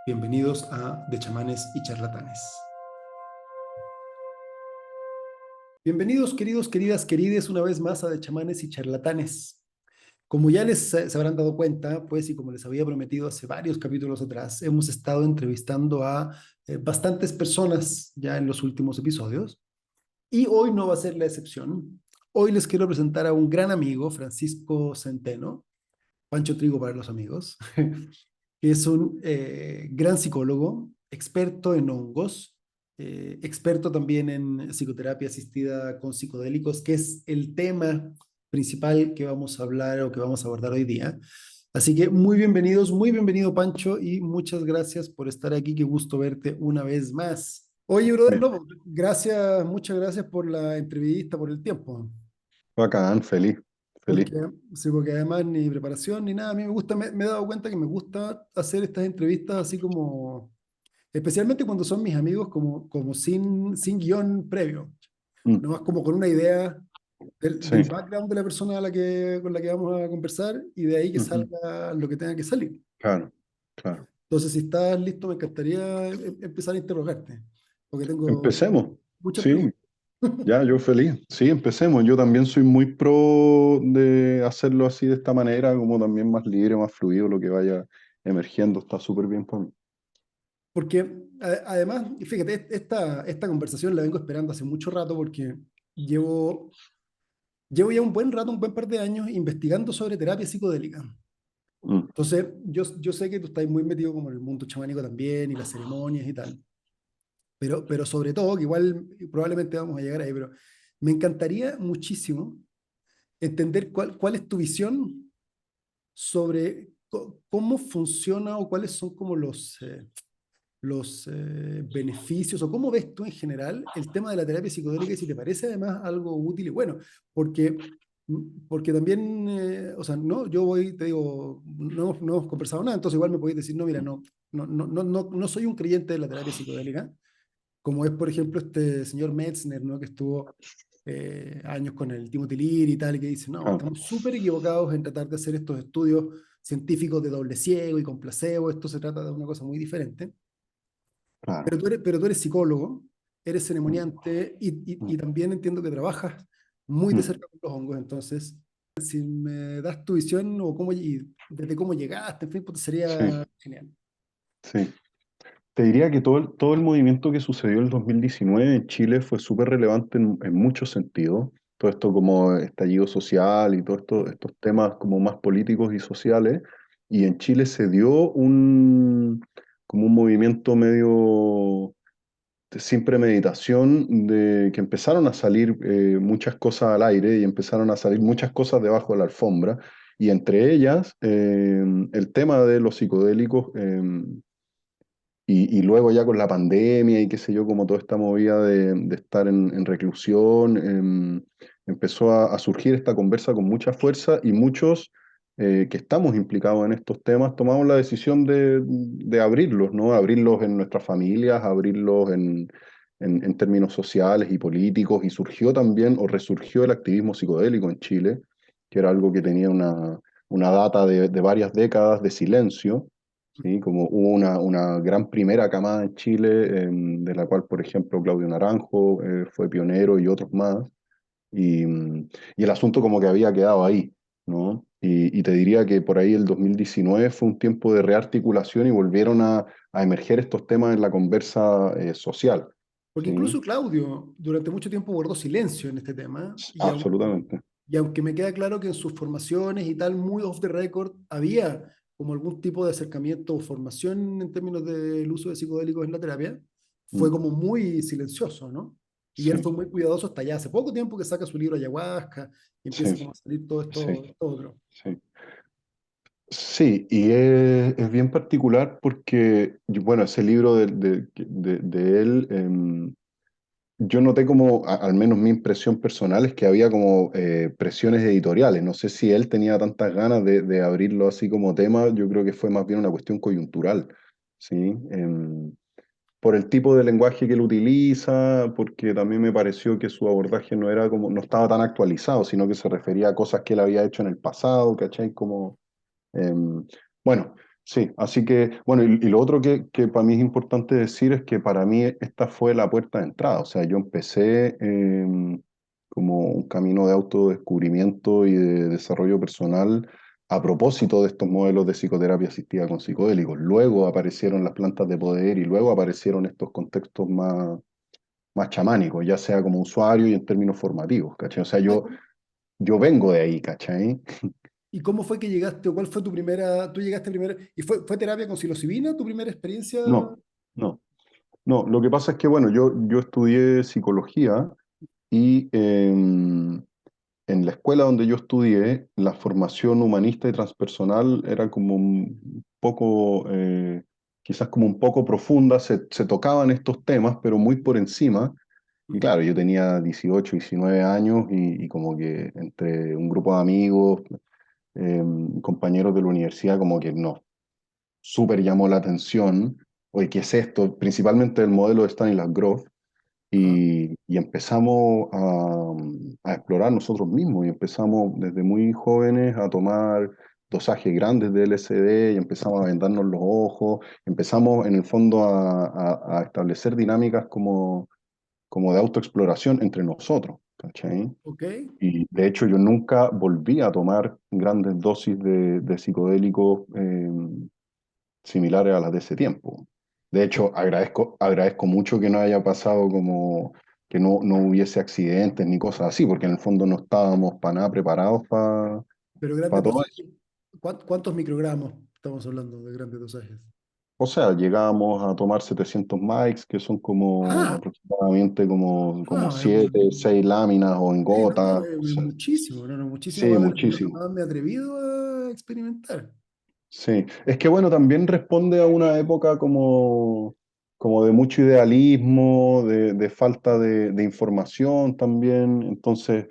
Bienvenidos a De Chamanes y Charlatanes. Bienvenidos, queridos, queridas, querides, una vez más a De Chamanes y Charlatanes. Como ya se habrán dado cuenta, pues, y como les había prometido hace varios capítulos atrás, hemos estado entrevistando a bastantes personas ya en los últimos episodios, y hoy no va a ser la excepción. Hoy les quiero presentar a un gran amigo, Francisco Centeno, Pancho Trigo para los amigos, que es un gran psicólogo, experto en hongos, experto también en psicoterapia asistida con psicodélicos, que es el tema principal que vamos a hablar o que vamos a abordar hoy día. Así que muy bienvenido Pancho, y muchas gracias por estar aquí, qué gusto verte una vez más. Oye, brother, Bien, no, gracias, muchas gracias por la entrevista, por el tiempo. bacán, feliz, feliz. Porque, sí, porque además ni preparación ni nada, a mí me gusta, me he dado cuenta que me gusta hacer estas entrevistas así como, especialmente cuando son mis amigos, como sin guión previo, Mm, nomás como con una idea del sí, background de la persona con la que vamos a conversar, y de ahí que ujú, salga lo que tenga que salir. claro, claro. Entonces, si estás listo, me encantaría empezar a interrogarte, porque tengo Empecemos, muchas sí, preguntas. ya, yo feliz. Sí, empecemos. Yo también soy muy pro de hacerlo así de esta manera, como también más libre, más fluido, lo que vaya emergiendo, está súper bien por mí. Porque además, fíjate, esta conversación la vengo esperando hace mucho rato, porque llevo, llevo ya un buen rato, un buen par de años investigando sobre terapia psicodélica. Mm, Entonces, yo sé que tú estás muy metido como en el mundo chamánico también y las ceremonias y tal, pero sobre todo, que igual probablemente vamos a llegar ahí, pero me encantaría muchísimo entender cuál es tu visión sobre cómo funciona o cuáles son como los beneficios, o cómo ves tú en general el tema de la terapia psicodélica, y si te parece además algo útil y bueno, porque, porque también, o sea, no, yo voy, te digo, no hemos conversado nada, entonces igual me podéis decir, no, mira, mm, no soy un creyente de la terapia psicodélica, como es, por ejemplo, este señor Metzner, ¿no? Que estuvo años con el Timothy Leary y tal, y que dice, no, claro, estamos súper equivocados en tratar de hacer estos estudios científicos de doble ciego y con placebo, esto se trata de una cosa muy diferente. claro. Pero tú eres psicólogo, eres Mm, ceremoniante, y mm, también entiendo que trabajas muy de mm, cerca con los hongos. Entonces, si me das tu visión o desde cómo llegaste, en fin, pues sí, sería genial. sí. Te diría que todo el movimiento que sucedió en el 2019 en Chile fue súper relevante en muchos sentidos. Todo esto como estallido social y todos estos temas como más políticos y sociales. Y en Chile se dio como un movimiento medio sin premeditación de que empezaron a salir muchas cosas al aire y empezaron a salir muchas cosas debajo de la alfombra. Y entre ellas, el tema de los psicodélicos. Y luego ya con la pandemia y qué sé yo, como toda esta movida de estar en reclusión, empezó a surgir esta conversa con mucha fuerza y muchos que estamos implicados en estos temas tomamos la decisión de abrirlos, ¿no? Abrirlos en nuestras familias, abrirlos en términos sociales y políticos y surgió también o resurgió el activismo psicodélico en Chile, que era algo que tenía una data de varias décadas de silencio. ¿Sí? Como hubo una gran primera camada en Chile, de la cual, por ejemplo, Claudio Naranjo fue pionero y otros más, y el asunto como que había quedado ahí, ¿no? Y te diría que por ahí el 2019 fue un tiempo de rearticulación y volvieron a emerger estos temas en la conversa social, Porque ¿sí? incluso Claudio durante mucho tiempo guardó silencio en este tema, Absolutamente. y aunque me queda claro que en sus formaciones y tal, muy off the record, había como algún tipo de acercamiento o formación en términos del uso de psicodélicos en la terapia, fue Mm, como muy silencioso, ¿no? Y él sí, fue muy cuidadoso hasta ya hace poco tiempo, que saca su libro Ayahuasca y empieza sí, como a salir todo sí, esto otro. sí. Sí, y es bien particular porque, bueno, ese libro de él, yo noté como, al menos mi impresión personal es que había como presiones editoriales. No sé si él tenía tantas ganas de abrirlo así como tema, yo creo que fue más bien una cuestión coyuntural, ¿sí? Por el tipo de lenguaje que él utiliza, porque también me pareció que su abordaje no era como, no estaba tan actualizado, sino que se refería a cosas que él había hecho en el pasado, ¿cachai? Como... Em, bueno, Sí, así que, bueno, y lo otro que para mí es importante decir es que para mí esta fue la puerta de entrada. O sea, yo empecé como un camino de autodescubrimiento y de desarrollo personal a propósito de estos modelos de psicoterapia asistida con psicodélicos. Luego aparecieron las plantas de poder y luego aparecieron estos contextos más chamánicos, ya sea como usuario y en términos formativos, ¿cachai? O sea, Ah, yo vengo de ahí, ¿cachai? ¿y cómo fue que llegaste, o cuál fue tu primera, tú llegaste primero, y fue terapia con psilocibina, tu primera experiencia? No, no. No, lo que pasa es que, bueno, yo estudié psicología y en la escuela donde yo estudié, la formación humanista y transpersonal era como un poco, quizás como un poco profunda, se tocaban estos temas, pero muy por encima. Y Ujú. claro, yo tenía 18, 19 años y como que entre un grupo de amigos, compañeros de la universidad, como que nos súper llamó la atención. Oye, ¿qué es esto? Principalmente el modelo de Stanislav Grof, Ajá, y empezamos a explorar nosotros mismos y empezamos desde muy jóvenes a tomar dosajes grandes de LSD y empezamos a vendarnos los ojos, empezamos en el fondo a establecer dinámicas como de autoexploración entre nosotros, ¿cachai? ok. Y de hecho yo nunca volví a tomar grandes dosis de psicodélicos similares a las de ese tiempo. De hecho, agradezco mucho que no haya pasado como que no hubiese accidentes ni cosas así, porque en el fondo no estábamos para nada preparados para Pero grandes todo eso. dosajes, ¿cuántos microgramos estamos hablando de grandes dosajes? O sea, llegábamos a tomar 700 mics, que son como Ah, aproximadamente como no, 7 6 láminas o en sí, no, no, gotas. O sea, muchísimo, no, no, muchísimo sí, más de lo que yo muchísimo. jamás me he atrevido a experimentar. Sí, es que bueno, también responde a una época como de mucho idealismo, de falta de información también. Entonces,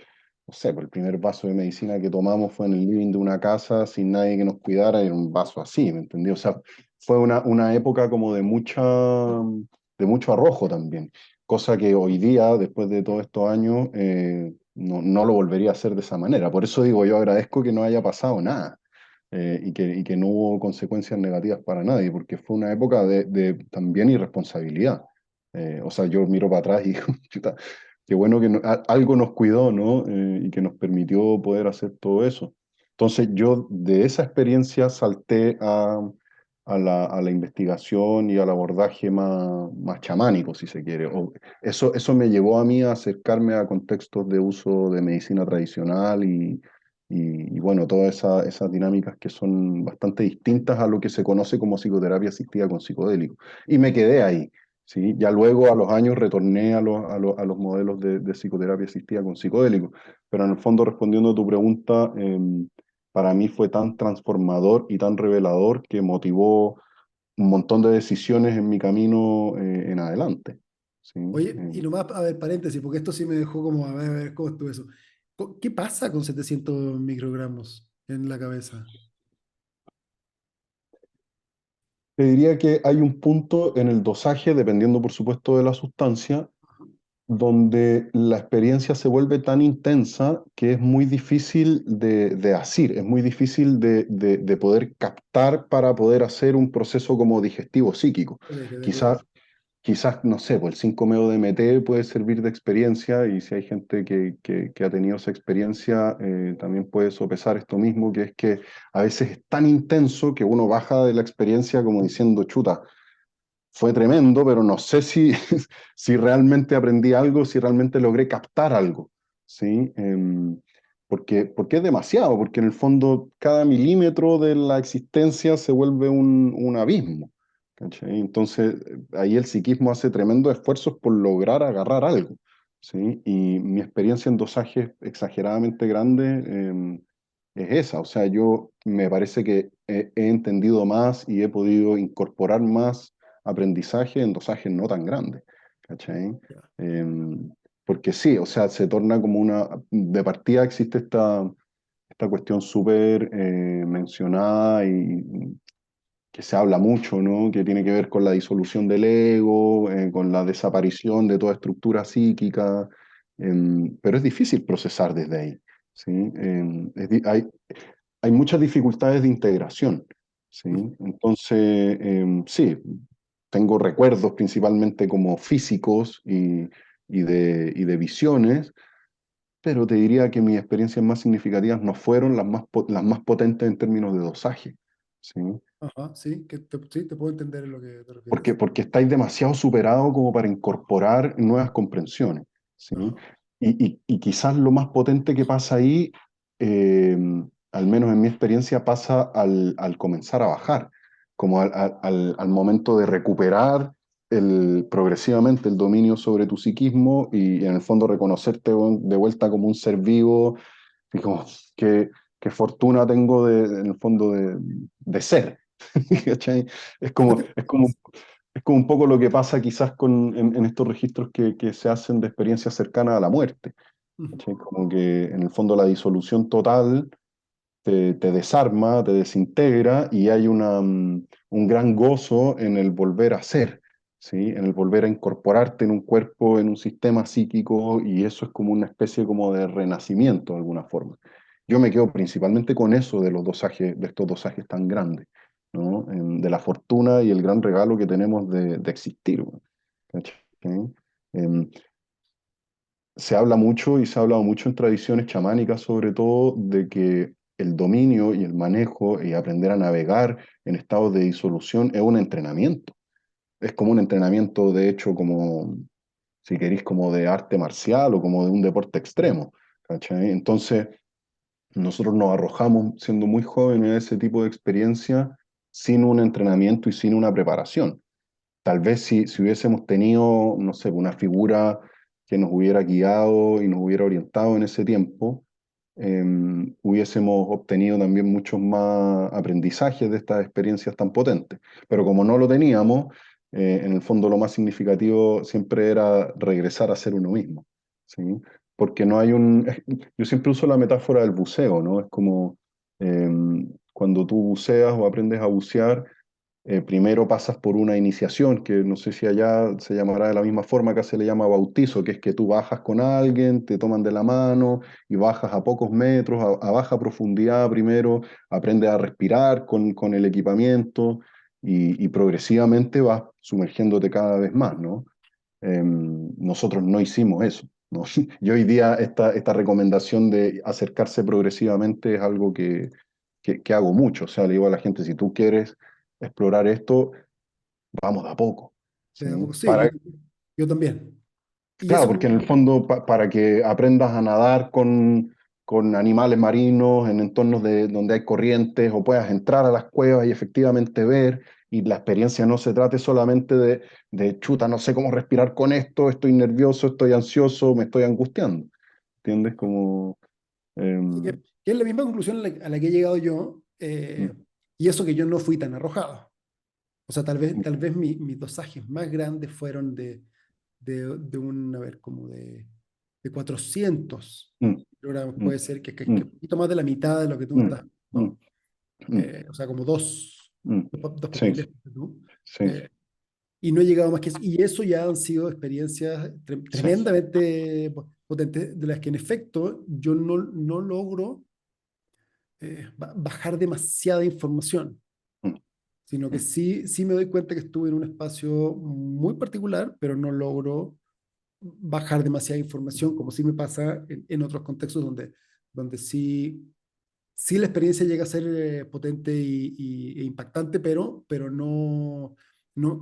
no sé, pues el primer vaso de medicina que tomamos fue en el living de una casa sin nadie que nos cuidara, y era un vaso así, ¿me entendí? O sea, fue una época como de mucho arrojo también, cosa que hoy día, después de todos estos años, no lo volvería a hacer de esa manera. Por eso digo, yo agradezco que no haya pasado nada y que no hubo consecuencias negativas para nadie, porque fue una época de también irresponsabilidad. O sea, yo miro para atrás y digo, chuta, qué bueno que algo nos cuidó, ¿no? Y que nos permitió poder hacer todo eso. Entonces yo de esa experiencia salté a la investigación y al abordaje más chamánico, si se quiere. Eso me llevó a mí a acercarme a contextos de uso de medicina tradicional y bueno, todas esas dinámicas que son bastante distintas a lo que se conoce como psicoterapia asistida con psicodélicos. Y me quedé ahí, ¿sí? Ya luego a los años retorné a los modelos de psicoterapia asistida con psicodélicos. Pero en el fondo, respondiendo a tu pregunta, para mí fue tan transformador y tan revelador que motivó un montón de decisiones en mi camino en adelante, ¿sí? Oye, y nomás, a ver, paréntesis, porque esto sí me dejó como, a ver, ¿cómo estuvo eso? ¿Qué pasa con 700 microgramos en la cabeza? Te diría que hay un punto en el dosaje, dependiendo por supuesto de la sustancia, donde la experiencia se vuelve tan intensa que es muy difícil de asir, es muy difícil de poder captar para poder hacer un proceso como digestivo psíquico. Ok, te Quizás, entiendo. quizás, no sé, pues el 5-meo-DMT puede servir de experiencia y si hay gente que ha tenido esa experiencia, también puede sopesar esto mismo, que es que a veces es tan intenso que uno baja de la experiencia como diciendo, chuta, fue tremendo, pero no sé si, si realmente aprendí algo, si realmente logré captar algo, ¿sí? Porque es demasiado, porque en el fondo cada milímetro de la existencia se vuelve un abismo, ¿cachai? Entonces ahí el psiquismo hace tremendos esfuerzos por lograr agarrar algo, ¿sí? Y mi experiencia en dosajes exageradamente grandes es esa, o sea, yo me parece que he entendido más y he podido incorporar más aprendizaje en dosajes no tan grandes, ¿cachai? Ya. Em, Porque sí, o sea, se torna como de partida existe esta cuestión súper mencionada y que se habla mucho, ¿no? Que tiene que ver con la disolución del ego, con la desaparición de toda estructura psíquica, pero es difícil procesar desde ahí, ¿sí? Hay muchas dificultades de integración. ¿sí? Entonces, sí, tengo recuerdos principalmente como físicos y de visiones, pero te diría que mis experiencias más significativas no fueron las más potentes en términos de dosaje, ¿sí? Ajá, sí, sí, te puedo entender en lo que te Porque, refieres. porque estáis demasiado superados como para incorporar nuevas comprensiones, ¿sí? Ajá, Y quizás lo más potente que pasa ahí, eh, al menos en mi experiencia, pasa al comenzar a bajar, como al momento de recuperar progresivamente el dominio sobre tu psiquismo y en el fondo reconocerte de vuelta como un ser vivo y como qué fortuna tengo en el fondo de ser. ¿Cachai? Es como, es como, es como un poco lo que pasa quizás en estos registros que se hacen de experiencias cercanas a la muerte. ujú, ¿Cachai? Como que en el fondo la disolución total te desarma, te desintegra y hay un gran gozo en el volver a ser, ¿sí? En el volver a incorporarte en un cuerpo, en un sistema psíquico y eso es como una especie como de renacimiento de alguna forma. Yo me quedo principalmente con eso de los dosajes, de estos dosajes tan grandes, ¿no? De la fortuna y el gran regalo que tenemos de existir, ¿no? ¿Cachai? Em, Se habla mucho y se ha hablado mucho en tradiciones chamánicas, sobre todo, de que el dominio y el manejo y aprender a navegar en estados de disolución es un entrenamiento. Es como un entrenamiento, de hecho, como, si queréis, como de arte marcial o como de un deporte extremo. ¿Cachai? Entonces, nosotros nos arrojamos siendo muy jóvenes a ese tipo de experiencia sin un entrenamiento y sin una preparación. Tal vez si hubiésemos tenido, no sé, una figura que nos hubiera guiado y nos hubiera orientado en ese tiempo, eh, hubiésemos obtenido también muchos más aprendizajes de estas experiencias tan potentes. Pero como no lo teníamos, en el fondo lo más significativo siempre era regresar a ser uno mismo, ¿sí? Porque no hay yo siempre uso la metáfora del buceo, ¿no? Es como eh, cuando tú buceas o aprendes a bucear, primero pasas por una iniciación, que no sé si allá se llamará de la misma forma, acá se le llama bautizo, que es que tú bajas con alguien, te toman de la mano y bajas a pocos metros, a baja profundidad primero, aprendes a respirar con el equipamiento y progresivamente vas sumergiéndote cada vez más, ¿no? Nosotros no hicimos eso, ¿no? Y hoy día esta recomendación de acercarse progresivamente es algo que hago mucho. O sea, le digo a la gente, si tú quieres explorar esto, vamos de a poco, ¿sí? de a poco, sí, yo también. Y Claro, eso, porque en el fondo, para que aprendas a nadar con animales marinos en entornos donde hay corrientes o puedas entrar a las cuevas y efectivamente ver, y la experiencia no se trate solamente de chuta, no sé cómo respirar con esto, estoy nervioso, estoy ansioso, me estoy angustiando. ¿Entiendes? Como... que, em, que es la misma conclusión a la que he llegado yo, mm, y eso que yo no fui tan arrojado. O sea, mm, tal vez mis dosajes más grandes fueron de un, a ver, como de 400 mm, programas, mm, puede ser que mm, un poquito más de la mitad de lo que tú me mm, estás, mm, ¿no? mm, O sea, como mm. dos Sí, papeles, tú. sí, Eh, y no he llegado más que eso. Y eso ya han sido experiencias sí. tremendamente potentes, de las que en efecto yo no logro bajar demasiada información, Mm, sino que mm. sí me doy cuenta que estuve en un espacio muy particular, pero no logro bajar demasiada información, como sí me pasa en otros contextos donde sí la experiencia llega a ser potente e impactante, pero que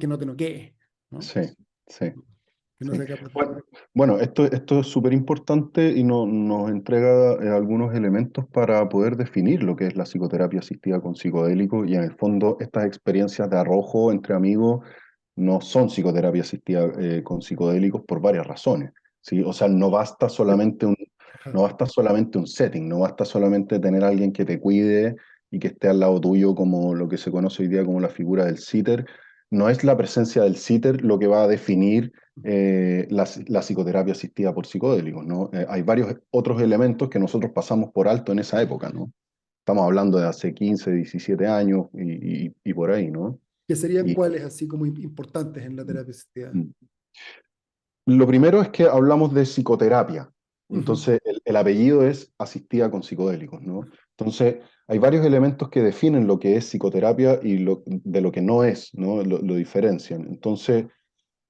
no te noquee, ¿no? Sí, sí, Que no sí. sea capaz de... Bueno, esto es súper importante y nos entrega algunos elementos para poder definir lo que es la psicoterapia asistida con psicodélicos y en el fondo estas experiencias de arrojo entre amigos no son psicoterapia asistida con psicodélicos por varias razones, ¿sí? O sea, no basta solamente un setting, no basta solamente tener a alguien que te cuide y que esté al lado tuyo como lo que se conoce hoy día como la figura del sitter. No es la presencia del sitter lo que va a definir la psicoterapia asistida por psicodélicos, ¿no? Hay varios otros elementos que nosotros pasamos por alto en esa época, ¿no? Estamos hablando de hace 15, 17 años y por ahí, ¿no? Que serían Y, cuáles así como importantes en la terapia asistida. mm, lo primero es que hablamos de psicoterapia. Ujú, Entonces, el apellido es asistida con psicodélicos, ¿no? Entonces, hay varios elementos que definen lo que es psicoterapia y de lo que no es, ¿no? Lo diferencian. Entonces,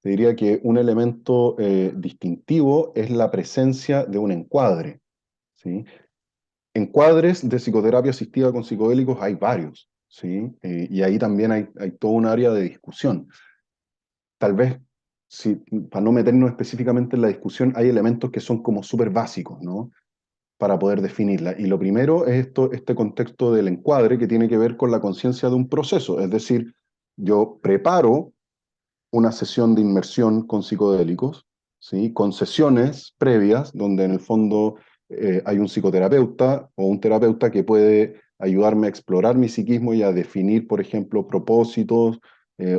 te diría que un elemento distintivo es la presencia de un encuadre, ¿sí? Encuadres de psicoterapia asistida con psicodélicos hay varios, ¿sí? Y ahí también hay todo un área de discusión. Tal vez, si, para no meternos específicamente en la discusión, hay elementos que son como súper básicos, ¿no? Para poder definirla. Y lo primero es este contexto del encuadre que tiene que ver con la conciencia de un proceso. Es decir, yo preparo una sesión de inmersión con psicodélicos, ¿sí? Con sesiones previas, donde en el fondo hay un psicoterapeuta o un terapeuta que puede ayudarme a explorar mi psiquismo y a definir, por ejemplo, propósitos,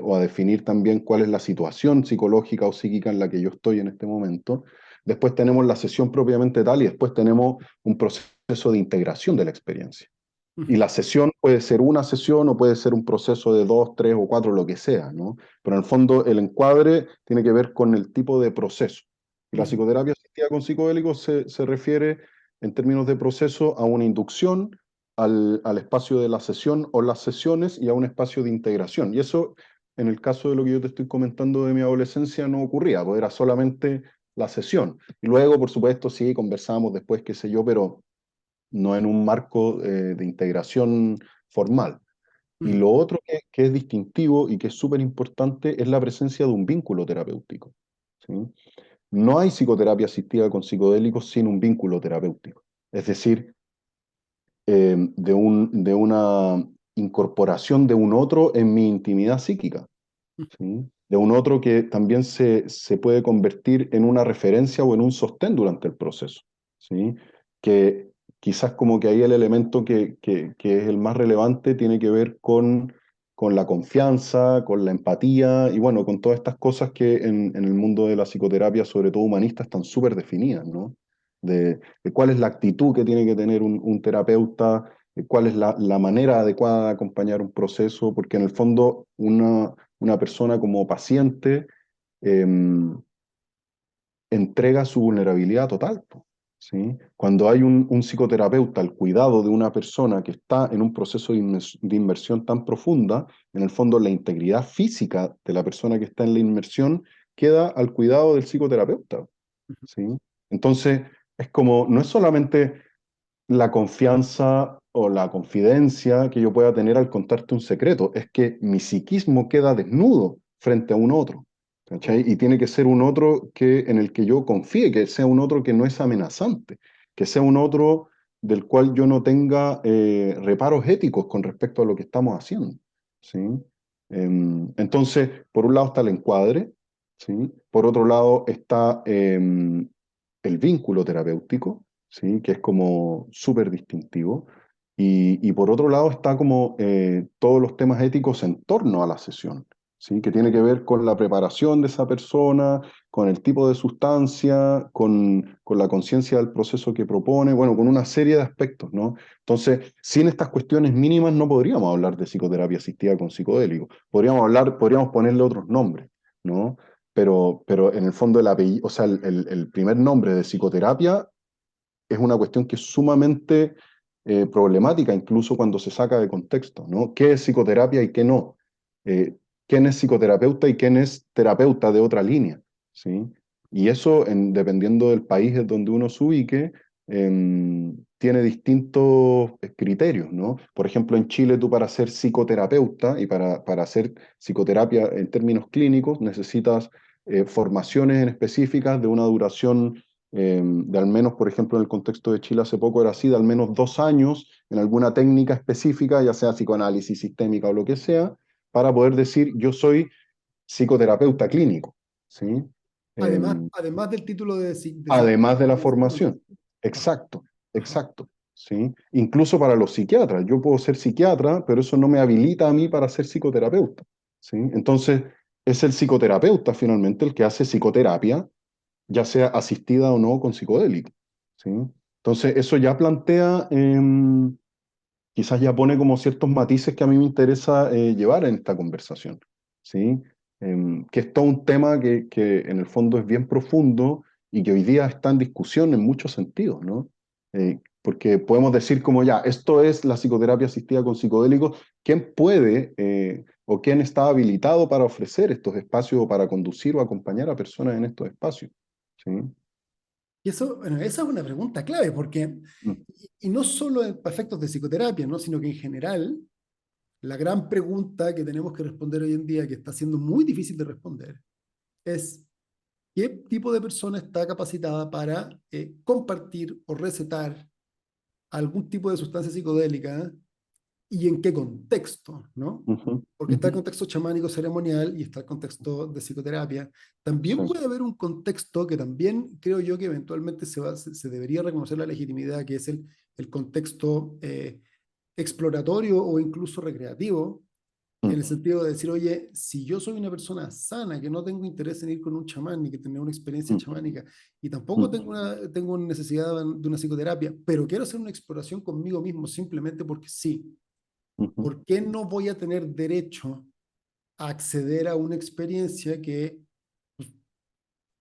o a definir también cuál es la situación psicológica o psíquica en la que yo estoy en este momento. Después tenemos la sesión propiamente tal y después tenemos un proceso de integración de la experiencia. Y Ujú, la sesión puede ser una sesión o puede ser un proceso de dos, tres o cuatro, lo que sea, ¿no? Pero en el fondo el encuadre tiene que ver con el tipo de proceso. Y la ujú, psicoterapia asistida con psicodélicos se refiere en términos de proceso a una inducción al espacio de la sesión o las sesiones y a un espacio de integración. Y eso, en el caso de lo que yo te estoy comentando de mi adolescencia, no ocurría, pues era solamente la sesión. Y luego, por supuesto, sí, conversábamos después, qué sé yo, pero no en un marco de integración formal. Y ujú, lo otro que es distintivo y que es súper importante es la presencia de un vínculo terapéutico, ¿sí? No hay psicoterapia asistida con psicodélicos sin un vínculo terapéutico. Es decir, de una incorporación de un otro en mi intimidad psíquica, ¿sí? De un otro que también se puede convertir en una referencia o en un sostén durante el proceso, ¿sí? Que quizás como que ahí el elemento que es el más relevante tiene que ver con la confianza, con la empatía y bueno, con todas estas cosas que en el mundo de la psicoterapia, sobre todo humanista, están súper definidas, ¿no? De cuál es la actitud que tiene que tener un terapeuta, de cuál es la manera adecuada de acompañar un proceso, porque en el fondo una persona como paciente eh, entrega su vulnerabilidad total, po, ¿sí? Cuando hay un psicoterapeuta al cuidado de una persona que está en un proceso de inmersión tan profunda, en el fondo la integridad física de la persona que está en la inmersión queda al cuidado del psicoterapeuta, ujú. ¿sí? Entonces, es como, no es solamente la confianza o la confidencia que yo pueda tener al contarte un secreto, es que mi psiquismo queda desnudo frente a un otro, ¿cachai? Y tiene que ser un otro en el que yo confíe, que sea un otro que no es amenazante, que sea un otro del cual yo no tenga reparos éticos con respecto a lo que estamos haciendo, ¿sí? Entonces, por un lado está el encuadre, ¿sí? Por otro lado está el vínculo terapéutico, ¿sí? Que es como súper distintivo. Y por otro lado está como todos los temas éticos en torno a la sesión, ¿sí? Que tiene que ver con la preparación de esa persona, con el tipo de sustancia, con la conciencia del proceso que propone, bueno, con una serie de aspectos, ¿no? Entonces, sin estas cuestiones mínimas no podríamos hablar de psicoterapia asistida con psicodélicos. Podríamos ponerle otros nombres, ¿no? Pero en el fondo el apellido, o sea, el primer nombre de psicoterapia es una cuestión que es sumamente problemática, incluso cuando se saca de contexto, ¿no? ¿Qué es psicoterapia y qué no? Eh, ¿Quién es psicoterapeuta y quién es terapeuta de otra línea? ¿Sí? Y eso, dependiendo del país en donde uno se ubique, tiene distintos criterios, ¿no? Por ejemplo, en Chile tú para ser psicoterapeuta y para hacer psicoterapia en términos clínicos necesitas formaciones en específicas de una duración de al menos, por ejemplo, en el contexto de Chile hace poco era así, de al menos 2 años en alguna técnica específica, ya sea psicoanálisis sistémica o lo que sea, para poder decir yo soy psicoterapeuta clínico, ¿sí? Además, Em, además del título de Además de la psicología. formación. Ajá, Exacto, ajá. exacto, ¿sí? Incluso para los psiquiatras. Yo puedo ser psiquiatra, pero eso no me habilita a mí para ser psicoterapeuta, ¿sí? Entonces, es el psicoterapeuta finalmente el que hace psicoterapia, ya sea asistida o no con psicodélico, ¿sí? Entonces, eso ya plantea, quizás ya pone como ciertos matices que a mí me interesa llevar en esta conversación, ¿sí? Que es todo un tema que en el fondo es bien profundo y que hoy día está en discusión en muchos sentidos, ¿no? Porque podemos decir como ya, esto es la psicoterapia asistida con psicodélicos. ¿Quién puede o quién está habilitado para ofrecer estos espacios o para conducir o acompañar a personas en estos espacios? ¿Sí? Y eso, bueno, esa es una pregunta clave, porque, Mm, y no solo en efectos de psicoterapia, ¿no? Sino que en general, la gran pregunta que tenemos que responder hoy en día, que está siendo muy difícil de responder, es ¿qué tipo de persona está capacitada para compartir o recetar algún tipo de sustancia psicodélica y en qué contexto, ¿no? ujú, Porque está el ujú, contexto chamánico ceremonial y está el contexto de psicoterapia. sí, También puede haber un contexto que también creo yo que eventualmente se debería reconocer la legitimidad, que es el contexto exploratorio o incluso recreativo, en el mm, sentido de decir, oye, si yo soy una persona sana, que no tengo interés en ir con un chamán ni que tener una experiencia mm, chamánica, y tampoco mm, tengo necesidad de una psicoterapia, pero quiero hacer una exploración conmigo mismo simplemente porque sí, ujú, ¿por qué no voy a tener derecho a acceder a una experiencia que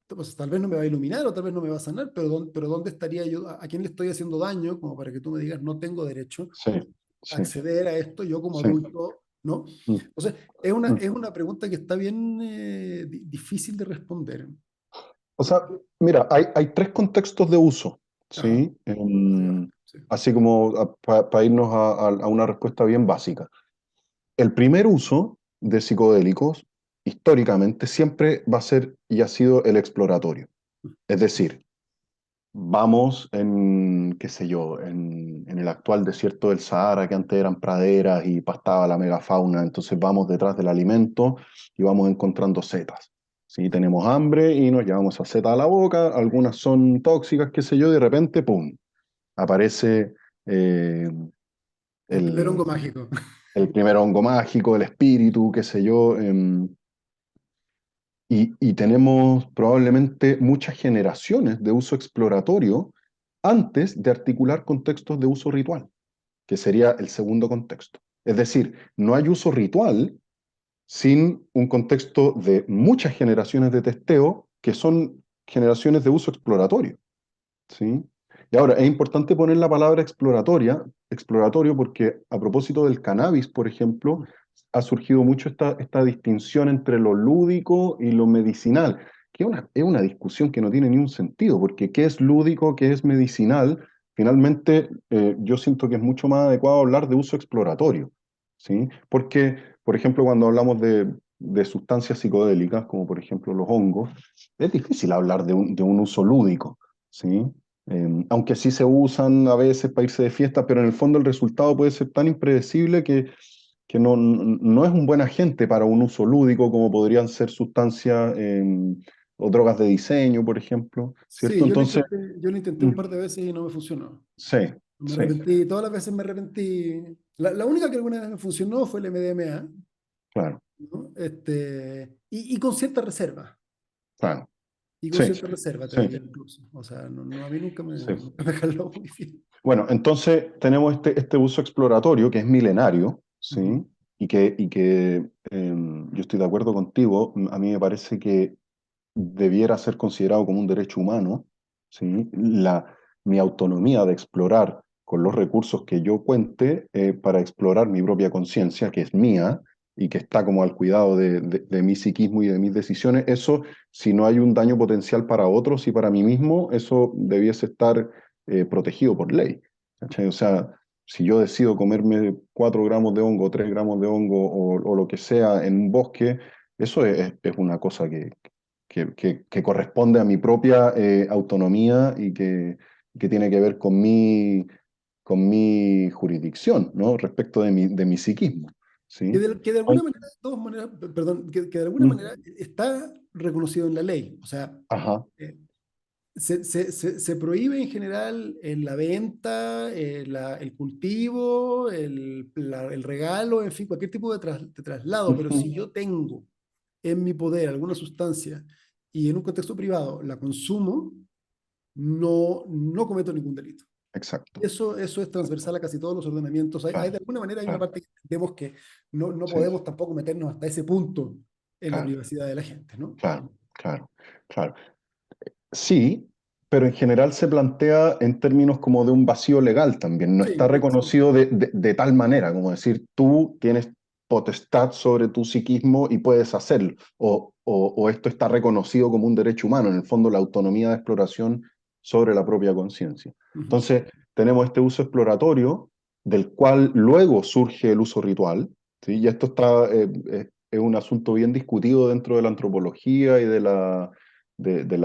pues, tal vez no me va a iluminar o tal vez no me va a sanar, pero ¿dónde estaría yo? ¿A quién le estoy haciendo daño? Como para que tú me digas, no tengo derecho sí, a sí, acceder a esto yo como sí, adulto, ¿no? mm, Entonces, mm. es una pregunta que está bien difícil de responder. O sea, mira, hay tres contextos de uso, Ajá, ¿sí? ahí va. Sí. Así como para irnos a una respuesta bien básica. El primer uso de psicodélicos, históricamente, siempre va a ser y ha sido el exploratorio. Es decir, vamos en, qué sé yo, en el actual desierto del Sahara, que antes eran praderas y pastaba la megafauna, entonces vamos detrás del alimento y vamos encontrando setas. ¿Sí? Tenemos hambre y nos llevamos esa seta a la boca, algunas son tóxicas, qué sé yo, y de repente, ¡pum!, aparece eh, El primer el, hongo mágico. el primer hongo mágico, el espíritu, qué sé yo, y tenemos probablemente muchas generaciones de uso exploratorio antes de articular contextos de uso ritual, que sería el segundo contexto. Es decir, no hay uso ritual sin un contexto de muchas generaciones de testeo que son generaciones de uso exploratorio. ¿Sí? Y ahora, es importante poner la palabra exploratorio, porque a propósito del cannabis, por ejemplo, ha surgido mucho esta distinción entre lo lúdico y lo medicinal, que es una discusión que no tiene ni un sentido, porque ¿qué es lúdico, qué es medicinal? Finalmente, yo siento que es mucho más adecuado hablar de uso exploratorio, ¿sí? Porque, por ejemplo, cuando hablamos de sustancias psicodélicas, como por ejemplo los hongos, es difícil hablar de un uso lúdico. ¿Sí? Aunque sí se usan a veces para irse de fiesta, pero en el fondo el resultado puede ser tan impredecible que no es un buen agente para un uso lúdico como podrían ser sustancias o drogas de diseño, por ejemplo, ¿cierto? Sí, Entonces, yo lo intenté un mm, par de veces y no me funcionó. sí, Me sí, arrepentí, todas las veces me arrepentí. La única que alguna vez me funcionó fue el MDMA, claro, ¿no? Y con cierta reserva. claro, Y con sí, cierta reserva, te sí, diría incluso. O sea, a mí sí. nunca me jaló muy bien. Bueno, entonces tenemos este uso exploratorio que es milenario, Ujú. ¿sí? Yo estoy de acuerdo contigo, a mí me parece que debiera ser considerado como un derecho humano, ¿sí? Mi autonomía de explorar con los recursos que yo cuente para explorar mi propia conciencia, que es mía y que está como al cuidado de mi psiquismo y de mis decisiones, eso, si no hay un daño potencial para otros y para mí mismo, eso debiese estar protegido por ley. ¿Cachai? O sea, si yo decido comerme 4 gramos de hongo, 3 gramos de hongo o lo que sea en un bosque, eso es una cosa que corresponde a mi propia autonomía y que tiene que ver con mi jurisdicción, ¿no? Respecto de mi psiquismo, ¿sí? Que de alguna manera, de todas maneras, perdón, que de alguna Mm, manera está reconocido en la ley. O sea, ajá, eh, se prohíbe en general la venta, el cultivo, el regalo, en fin, cualquier tipo de traslado, pero ujú, si yo tengo en mi poder alguna sustancia y en un contexto privado la consumo, no cometo ningún delito. exacto, Eso es exacto, transversal a casi todos los ordenamientos. De claro, alguna manera hay una claro, parte que entendemos que no sí, podemos tampoco meternos hasta ese punto en la claro, privacidad de la gente, ¿no? claro, claro, claro. Sí, pero en general se plantea en términos como de un vacío legal también. No está Sí, sí. reconocido de tal manera, como decir, tú tienes potestad sobre tu psiquismo y puedes hacerlo, o esto está reconocido como un derecho humano, en el fondo la autonomía de exploración sobre la propia conciencia. Ujú. Entonces, tenemos este uso exploratorio, del cual luego surge el uso ritual, ¿sí? Y esto está, es un asunto bien discutido dentro de la antropología y de la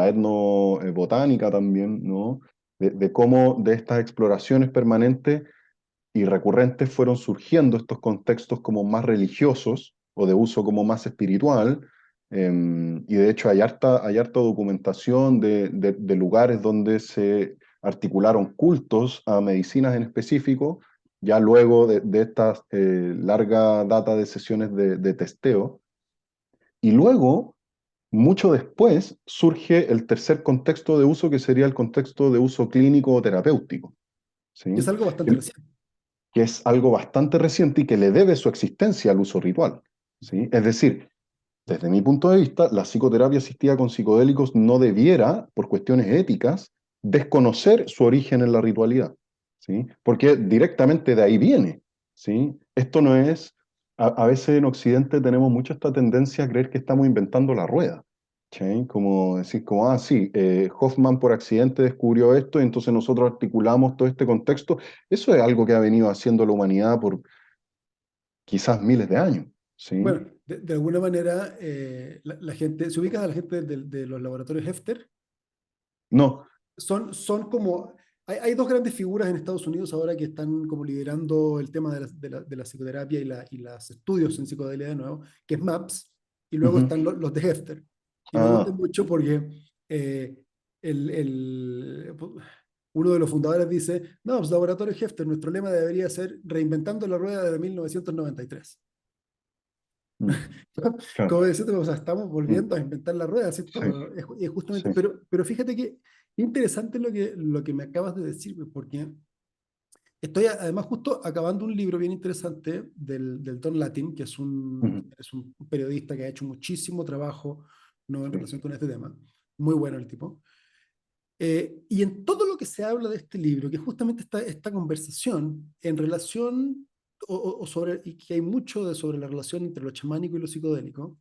etnobotánica también, ¿no? De cómo de estas exploraciones permanentes y recurrentes fueron surgiendo estos contextos como más religiosos o de uso como más espiritual. Y de hecho hay harta documentación de lugares donde se articularon cultos a medicinas en específico, ya luego de esta larga data de sesiones de testeo. Y luego, mucho después, surge el tercer contexto de uso, que sería el contexto de uso clínico o terapéutico, Es ¿sí? algo bastante Que, reciente. que es algo bastante reciente y que le debe su existencia al uso ritual, ¿sí? Es decir, desde mi punto de vista, la psicoterapia asistida con psicodélicos no debiera, por cuestiones éticas, desconocer su origen en la ritualidad, ¿sí? Porque directamente de ahí viene, ¿sí? Esto no es, a veces en Occidente tenemos mucho esta tendencia a creer que estamos inventando la rueda, ¿sí? Como decir, como, ah, sí, Hoffman por accidente descubrió esto y entonces nosotros articulamos todo este contexto. Eso es algo que ha venido haciendo la humanidad por quizás miles de años, ¿sí? Bueno, de alguna manera, la gente, se ubica a la gente de los laboratorios Hefter, No. son como, hay dos grandes figuras en Estados Unidos ahora que están como liderando el tema de la psicoterapia y los estudios en psicodelia de nuevo, que es MAPS, y luego Ujú. están los de Hefter. Y me gusta Ah. mucho porque eh, el, el, uno de los fundadores dice, no, pues laboratorio Hefter, nuestro lema debería ser reinventando la rueda de 1993. Mm. Claro. Como decirte, o sea, estamos Mm. volviendo a inventar la rueda, Sí, ¿cierto? Es justamente, sí. pero fíjate que interesante lo que me acabas de decir, pues, porque estoy además justo acabando un libro bien interesante del Don Latin, que Ujú. es un periodista que ha hecho muchísimo trabajo, ¿no? En Sí. relación con este tema. Muy bueno el tipo. Y en todo lo que se habla de este libro, que justamente esta conversación en relación, o sobre, y que hay mucho sobre la relación entre lo chamánico y lo psicodélico,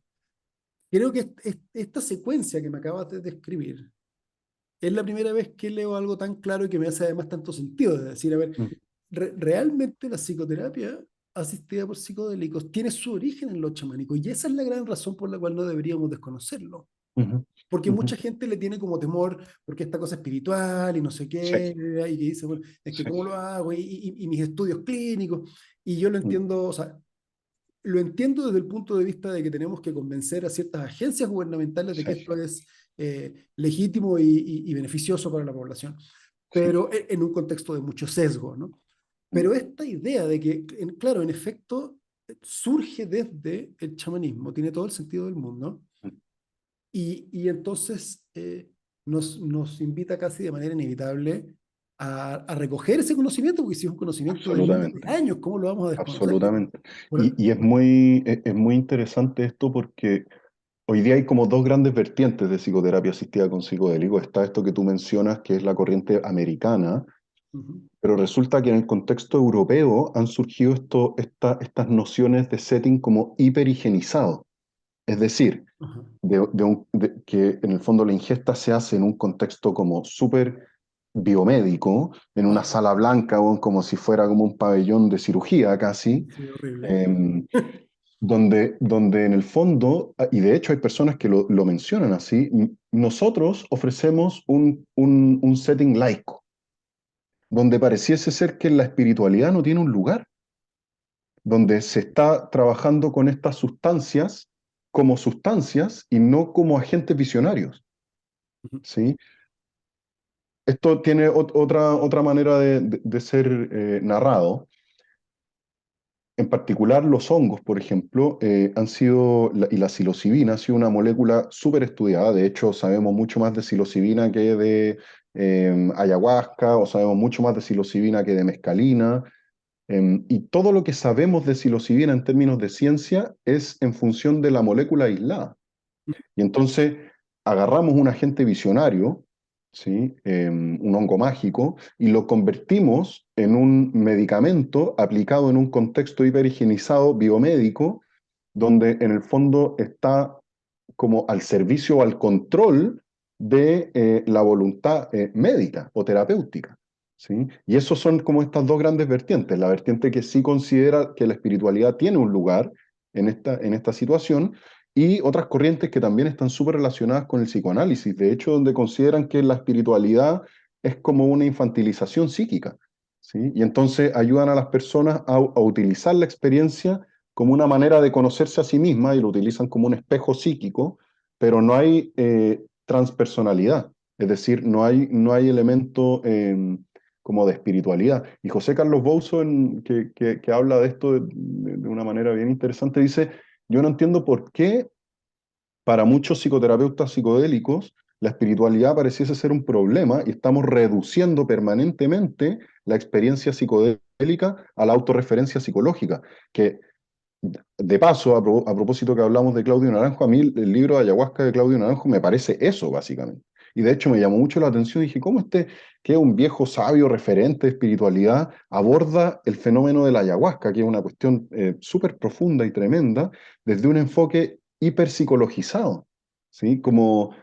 creo que esta secuencia que me acabas de describir es la primera vez que leo algo tan claro y que me hace además tanto sentido. De decir, a ver, Mm. realmente la psicoterapia asistida por psicodélicos tiene su origen en lo chamánico y esa es la gran razón por la cual no deberíamos desconocerlo. Ujú. Porque Ujú. mucha gente le tiene como temor, porque esta cosa espiritual y no sé Sí, qué, y que dice, bueno, es que sí. cómo lo hago, y mis estudios clínicos, y yo lo Mm. entiendo, o sea, lo entiendo desde el punto de vista de que tenemos que convencer a ciertas agencias gubernamentales de Sí, que esto es legítimo y beneficioso para la población, sí. pero en un contexto de mucho sesgo, ¿no? Mm. Pero esta idea de que, claro, en efecto, surge desde el chamanismo, tiene todo el sentido del mundo, Mm. y entonces nos invita casi de manera inevitable a recoger ese conocimiento, porque si es un conocimiento de miles de Absolutamente, años, ¿cómo lo vamos a desconocer? absolutamente. Por- Y es muy interesante esto porque hoy día hay como dos grandes vertientes de psicoterapia asistida con psicodélicos. Está esto que tú mencionas, que es la corriente americana, Ujú. pero resulta que en el contexto europeo han surgido estas nociones de setting como hiperhigienizado. Es decir, Ajá. que en el fondo la ingesta se hace en un contexto como súper biomédico, en una Ajá. sala blanca, o como si fuera como un pabellón de cirugía casi, Sí, horrible. em, donde en el fondo, y de hecho hay personas que lo mencionan así, nosotros ofrecemos un setting laico, donde pareciese ser que la espiritualidad no tiene un lugar, donde se está trabajando con estas sustancias como sustancias y no como agentes visionarios, Ujú. ¿sí? Esto tiene otra manera de ser narrado. En particular, los hongos, por ejemplo, han sido, y la psilocibina ha sido una molécula súper estudiada. De hecho, sabemos mucho más de psilocibina que de ayahuasca, o sabemos mucho más de psilocibina que de mescalina. Y todo lo que sabemos de psilocibina en términos de ciencia es en función de la molécula aislada. Y entonces agarramos un agente visionario ¿sí? Un hongo mágico, y lo convertimos en un medicamento aplicado en un contexto hiperhigienizado biomédico, donde en el fondo está como al servicio o al control de la voluntad médica o terapéutica. ¿Sí? Y esos son como estas dos grandes vertientes. La vertiente que sí considera que la espiritualidad tiene un lugar en esta situación, y otras corrientes que también están súper relacionadas con el psicoanálisis, de hecho, donde consideran que la espiritualidad es como una infantilización psíquica. ¿Sí? Y entonces ayudan a las personas a utilizar la experiencia como una manera de conocerse a sí misma, y lo utilizan como un espejo psíquico, pero no hay transpersonalidad, es decir, no hay elemento como de espiritualidad. Y José Carlos Bouzo, que habla de esto de una manera bien interesante, dice, yo no entiendo por qué para muchos psicoterapeutas psicodélicos la espiritualidad pareciese ser un problema y estamos reduciendo permanentemente la experiencia psicodélica a la autorreferencia psicológica, que de paso, a propósito que hablamos de Claudio Naranjo, a mí el libro de Ayahuasca de Claudio Naranjo me parece eso, básicamente. Y de hecho me llamó mucho la atención, dije, ¿cómo que es un viejo sabio referente de espiritualidad, aborda el fenómeno de la ayahuasca, que es una cuestión súper profunda y tremenda, desde un enfoque hiperpsicologizado, ¿sí? Como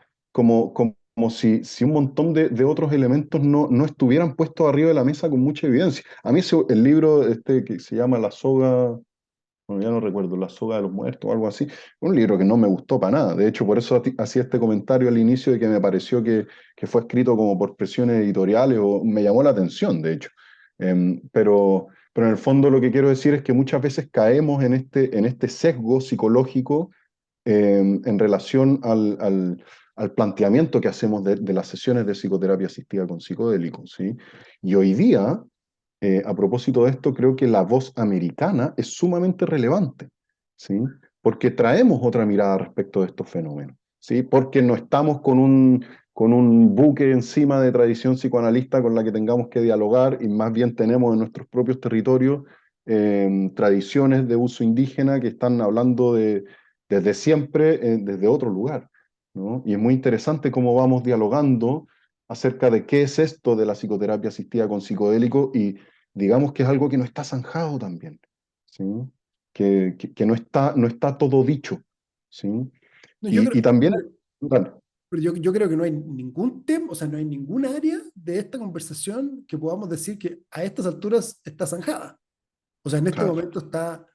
si un montón de otros elementos no estuvieran puestos arriba de la mesa con mucha evidencia. A mí el libro que se llama La Soga, bueno, ya no recuerdo, La Soga de los Muertos o algo así, un libro que no me gustó para nada. De hecho, por eso hacía este comentario al inicio de que me pareció que fue escrito como por presiones editoriales, o me llamó la atención, de hecho. Pero en el fondo lo que quiero decir es que muchas veces caemos en este sesgo psicológico en relación al planteamiento que hacemos de las sesiones de psicoterapia asistida con psicodélicos, ¿sí? Y hoy día, a propósito de esto, creo que la voz americana es sumamente relevante, ¿sí? Porque traemos otra mirada respecto de estos fenómenos, ¿sí? Porque no estamos con un buque encima de tradición psicoanalista con la que tengamos que dialogar, y más bien tenemos en nuestros propios territorios tradiciones de uso indígena que están hablando desde siempre, desde otro lugar, ¿no? Y es muy interesante cómo vamos dialogando acerca de qué es esto de la psicoterapia asistida con psicodélico, y digamos que es algo que no está zanjado también, ¿sí? Que no está todo dicho, ¿sí? No, yo creo, Y también, bueno, pero yo creo que no hay ningún tema, o sea, no hay ningún área de esta conversación que podamos decir que a estas alturas está zanjada. O sea, en este claro, momento está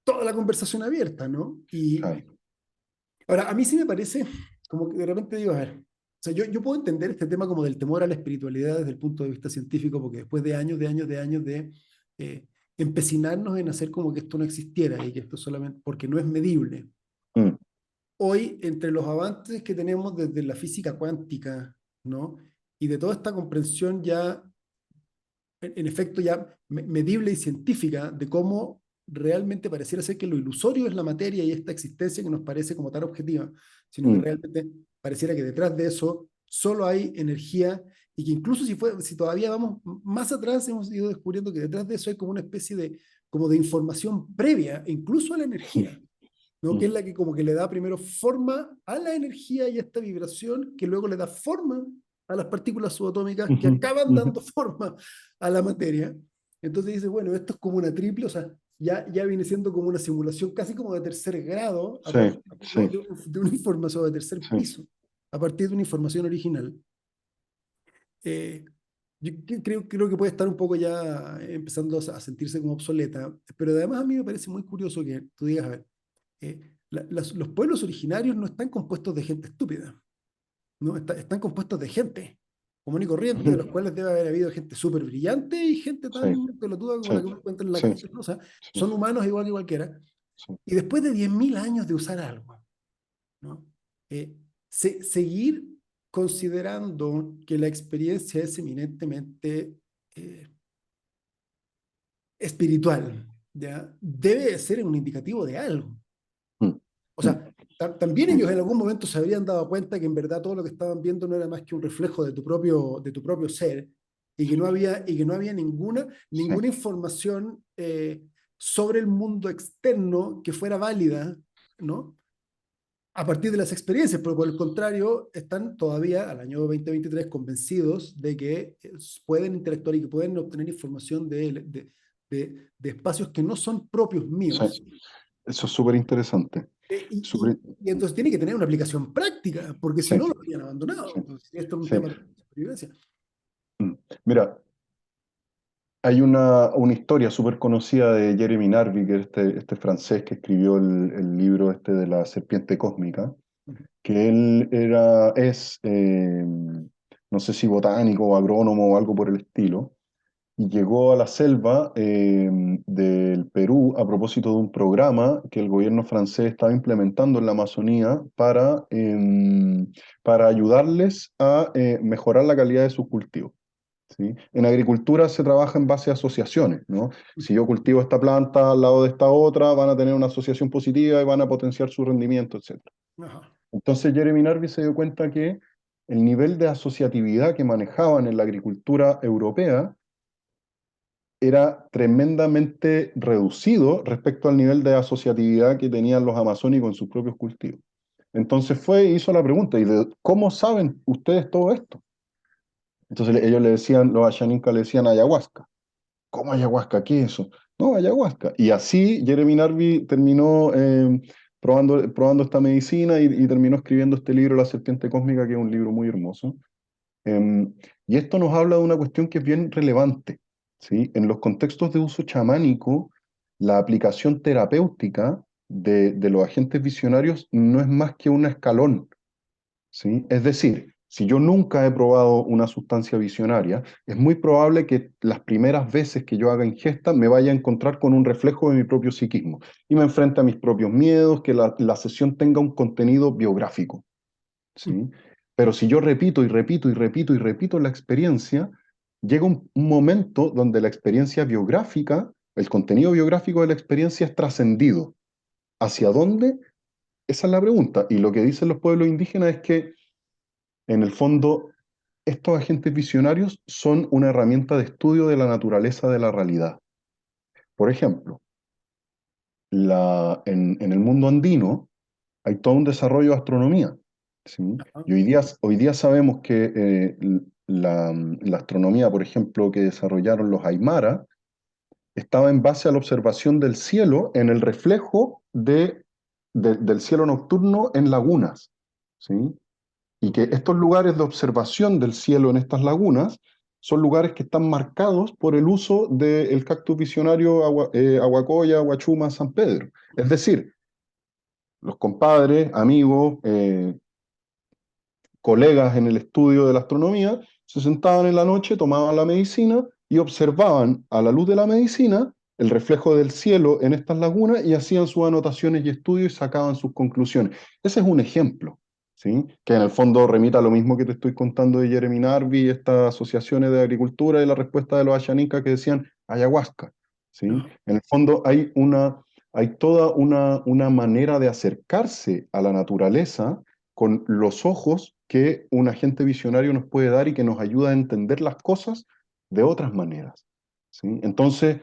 toda la conversación abierta, ¿no? Y claro, ahora, a mí sí me parece como que de repente digo, a ver, o sea, yo puedo entender este tema como del temor a la espiritualidad desde el punto de vista científico, porque después de años, de años, de años de empecinarnos en hacer como que esto no existiera y que esto solamente, porque no es medible. mm, Hoy, entre los avances que tenemos desde la física cuántica, ¿no? Y de toda esta comprensión ya, en efecto, ya medible y científica de cómo realmente pareciera ser que lo ilusorio es la materia y esta existencia que nos parece como tan objetiva, sino que mm, realmente pareciera que detrás de eso solo hay energía, y que incluso si todavía vamos más atrás, hemos ido descubriendo que detrás de eso hay como una especie de, como de información previa, incluso a la mm, energía, ¿no? Que es mm, la que como que le da primero forma a la energía y a esta vibración, que luego le da forma a las partículas subatómicas que ujú, acaban ujú. dando forma a la materia. Entonces dice, bueno, esto es como una triple, o sea, ya viene siendo como una simulación casi como de tercer grado, a Sí, partir, ¿no? sí, de una información de tercer sí. piso, a partir de una información original. Eh, yo creo que puede estar un poco ya empezando a sentirse como obsoleta, pero además a mí me parece muy curioso que tú digas, a ver, los pueblos originarios no están compuestos de gente estúpida, ¿no? Están compuestos de gente común y corriente, de los Ujú. cuales debe haber habido gente súper brillante y gente Sí, tan pelotuda como sí, la que uno encuentra en la sí, calle, ¿no? O sea, sí, son humanos igual que cualquiera. sí. Y después de 10.000 años de usar algo, ¿no? Eh, seguir considerando que la experiencia es eminentemente eh, espiritual, ¿ya? Debe ser un indicativo de algo. Mm, O mm, sea, también mm. ellos en algún momento se habrían dado cuenta que en verdad todo lo que estaban viendo no era más que un reflejo de tu propio ser, y que no había ninguna, Sí, ninguna información sobre el mundo externo que fuera válida, ¿no? a partir de las experiencias, pero por el contrario, están todavía al año 2023 convencidos de que pueden interactuar y que pueden obtener información de espacios que no son propios Sí, míos. eso es súper interesante. Eh, y, Súper- y entonces tiene que tener una aplicación práctica, porque si sí, no lo habrían abandonado. sí, Entonces, esto es un sí. tema de supervivencia. Mm. Mira, hay una historia súper conocida de Jeremy Narby, que es este francés que escribió el libro este de la serpiente cósmica, que él no sé si botánico o agrónomo o algo por el estilo, y llegó a la selva del Perú a propósito de un programa que el gobierno francés estaba implementando en la Amazonía para ayudarles a mejorar la calidad de sus cultivos. ¿Sí? En agricultura se trabaja en base a asociaciones, ¿no? Si yo cultivo esta planta al lado de esta otra, van a tener una asociación positiva y van a potenciar su rendimiento, etc. Ajá. Entonces Jeremy Narby se dio cuenta que el nivel de asociatividad que manejaban en la agricultura europea era tremendamente reducido respecto al nivel de asociatividad que tenían los amazónicos en sus propios cultivos. Entonces fue e hizo la pregunta, ¿cómo saben ustedes todo esto? Entonces ellos le decían, los Ashaninka le decían ayahuasca. ¿Cómo ayahuasca? ¿Qué es eso? No, ayahuasca. Y así Jeremy Narby terminó probando esta medicina y terminó escribiendo este libro, La Serpiente Cósmica, que es un libro muy hermoso. Y esto nos habla de una cuestión que es bien relevante, ¿sí? En los contextos de uso chamánico, la aplicación terapéutica de los agentes visionarios no es más que un escalón, ¿sí? Es decir, si yo nunca he probado una sustancia visionaria, es muy probable que las primeras veces que yo haga ingesta me vaya a encontrar con un reflejo de mi propio psiquismo y me enfrente a mis propios miedos, que la sesión tenga un contenido biográfico, ¿sí? Pero si yo repito y repito y repito y repito la experiencia, llega un momento donde la experiencia biográfica, el contenido biográfico de la experiencia es trascendido. ¿Hacia dónde? Esa es la pregunta. Y lo que dicen los pueblos indígenas es que, en el fondo, estos agentes visionarios son una herramienta de estudio de la naturaleza de la realidad. Por ejemplo, en el mundo andino hay todo un desarrollo de astronomía, ¿sí? Ajá. Y hoy día sabemos que la astronomía, por ejemplo, que desarrollaron los Aymara, estaba en base a la observación del cielo en el reflejo del cielo nocturno en lagunas, ¿sí? Y que estos lugares de observación del cielo en estas lagunas son lugares que están marcados por el uso del cactus visionario Aguacoya, Aguachuma, San Pedro. Es decir, los compadres, amigos, colegas en el estudio de la astronomía, se sentaban en la noche, tomaban la medicina y observaban a la luz de la medicina el reflejo del cielo en estas lagunas y hacían sus anotaciones y estudios y sacaban sus conclusiones. Ese es un ejemplo, ¿sí? Que en el fondo remita a lo mismo que te estoy contando de Jeremy Narby, estas asociaciones de agricultura y la respuesta de los Ashaninka que decían ayahuasca, ¿sí? Ajá. En el fondo hay toda una manera de acercarse a la naturaleza con los ojos que un agente visionario nos puede dar y que nos ayuda a entender las cosas de otras maneras, ¿sí? Entonces,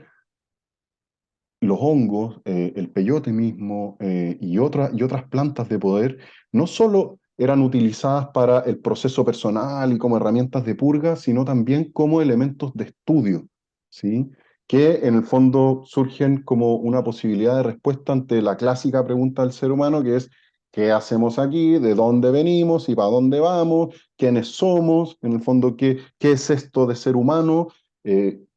los hongos, el peyote mismo y otras plantas de poder no solo eran utilizadas para el proceso personal y como herramientas de purga, sino también como elementos de estudio, ¿sí? Que en el fondo surgen como una posibilidad de respuesta ante la clásica pregunta del ser humano, que es ¿qué hacemos aquí? ¿De dónde venimos? ¿Y para dónde vamos? ¿Quiénes somos? En el fondo, ¿qué es esto de ser humano?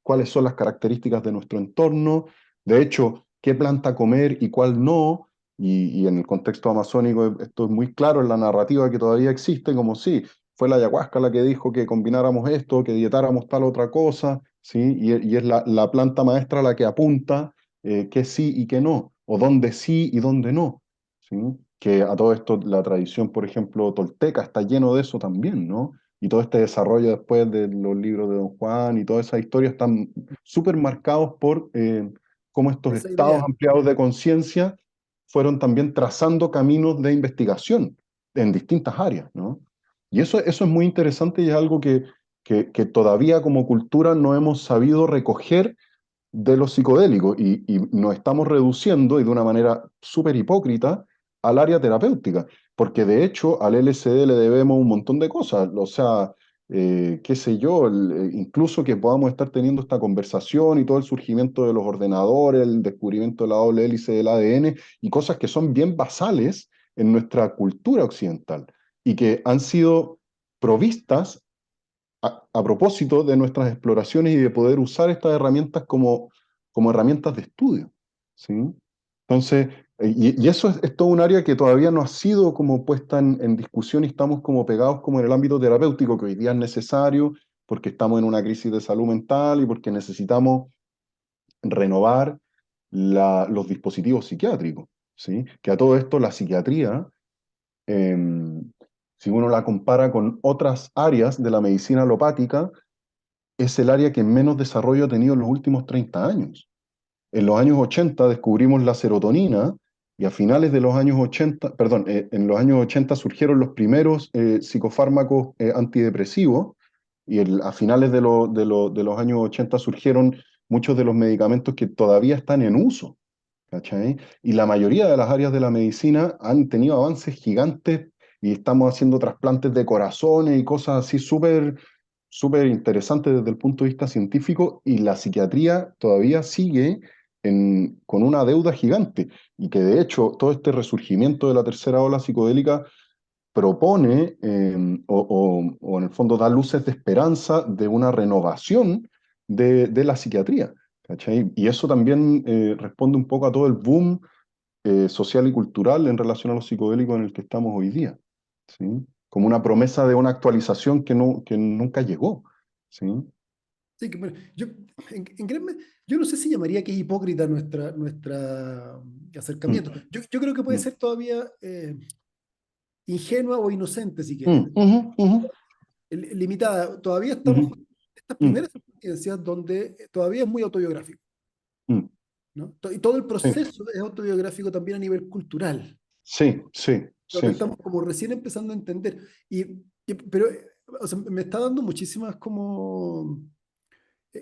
¿Cuáles son las características de nuestro entorno? De hecho, qué planta comer y cuál no, y en el contexto amazónico esto es muy claro en la narrativa que todavía existe, como sí, fue la ayahuasca la que dijo que combináramos esto, que dietáramos tal otra cosa, ¿sí? Y es la planta maestra la que apunta qué sí y qué no, o dónde sí y dónde no, ¿sí? Que a todo esto la tradición, por ejemplo, tolteca está lleno de eso también, ¿no? Y todo este desarrollo después de los libros de Don Juan y toda esa historia están súper marcados por cómo estos Esa estados idea. ampliados de conciencia fueron también trazando caminos de investigación en distintas áreas, ¿no? Y eso es muy interesante y es algo que todavía como cultura no hemos sabido recoger de los psicodélicos y nos estamos reduciendo y de una manera súper hipócrita al área terapéutica, porque de hecho al LSD le debemos un montón de cosas, o sea, qué sé yo, incluso que podamos estar teniendo esta conversación y todo el surgimiento de los ordenadores, el descubrimiento de la doble hélice del ADN y cosas que son bien basales en nuestra cultura occidental y que han sido provistas a propósito de nuestras exploraciones y de poder usar estas herramientas como herramientas de estudio, ¿sí? Entonces, y eso es todo un área que todavía no ha sido como puesta en discusión y estamos como pegados como en el ámbito terapéutico, que hoy día es necesario porque estamos en una crisis de salud mental y porque necesitamos renovar los dispositivos psiquiátricos, ¿sí? Que a todo esto la psiquiatría, eh, si uno la compara con otras áreas de la medicina alopática, es el área que menos desarrollo ha tenido en los últimos 30 años. En los años 80 descubrimos la serotonina y a finales de los años 80, perdón, en los años 80 surgieron los primeros psicofármacos antidepresivos y a finales de los años 80 surgieron muchos de los medicamentos que todavía están en uso, ¿cachai? Y la mayoría de las áreas de la medicina han tenido avances gigantes y estamos haciendo trasplantes de corazones y cosas así súper interesantes desde el punto de vista científico y la psiquiatría todavía sigue con una deuda gigante y que de hecho todo este resurgimiento de la tercera ola psicodélica propone o en el fondo da luces de esperanza de una renovación de la psiquiatría, ¿cachai? Y eso también responde un poco a todo el boom social y cultural en relación a los psicodélicos en el que estamos hoy día, ¿sí? Como una promesa de una actualización que nunca llegó, ¿sí? Sí, que, bueno, yo no sé si llamaría que es hipócrita nuestra Mm, acercamiento. Yo creo que puede mm, ser todavía ingenua o inocente, si quieres, mm, ujú, ujú, limitada. Todavía estamos ujú, en estas mm, primeras experiencias donde todavía es muy autobiográfico, mm. ¿no? Y todo el Sí, proceso es autobiográfico también a nivel cultural, sí, sí, donde sí. estamos como recién empezando a entender. Pero, o sea, me está dando muchísimas como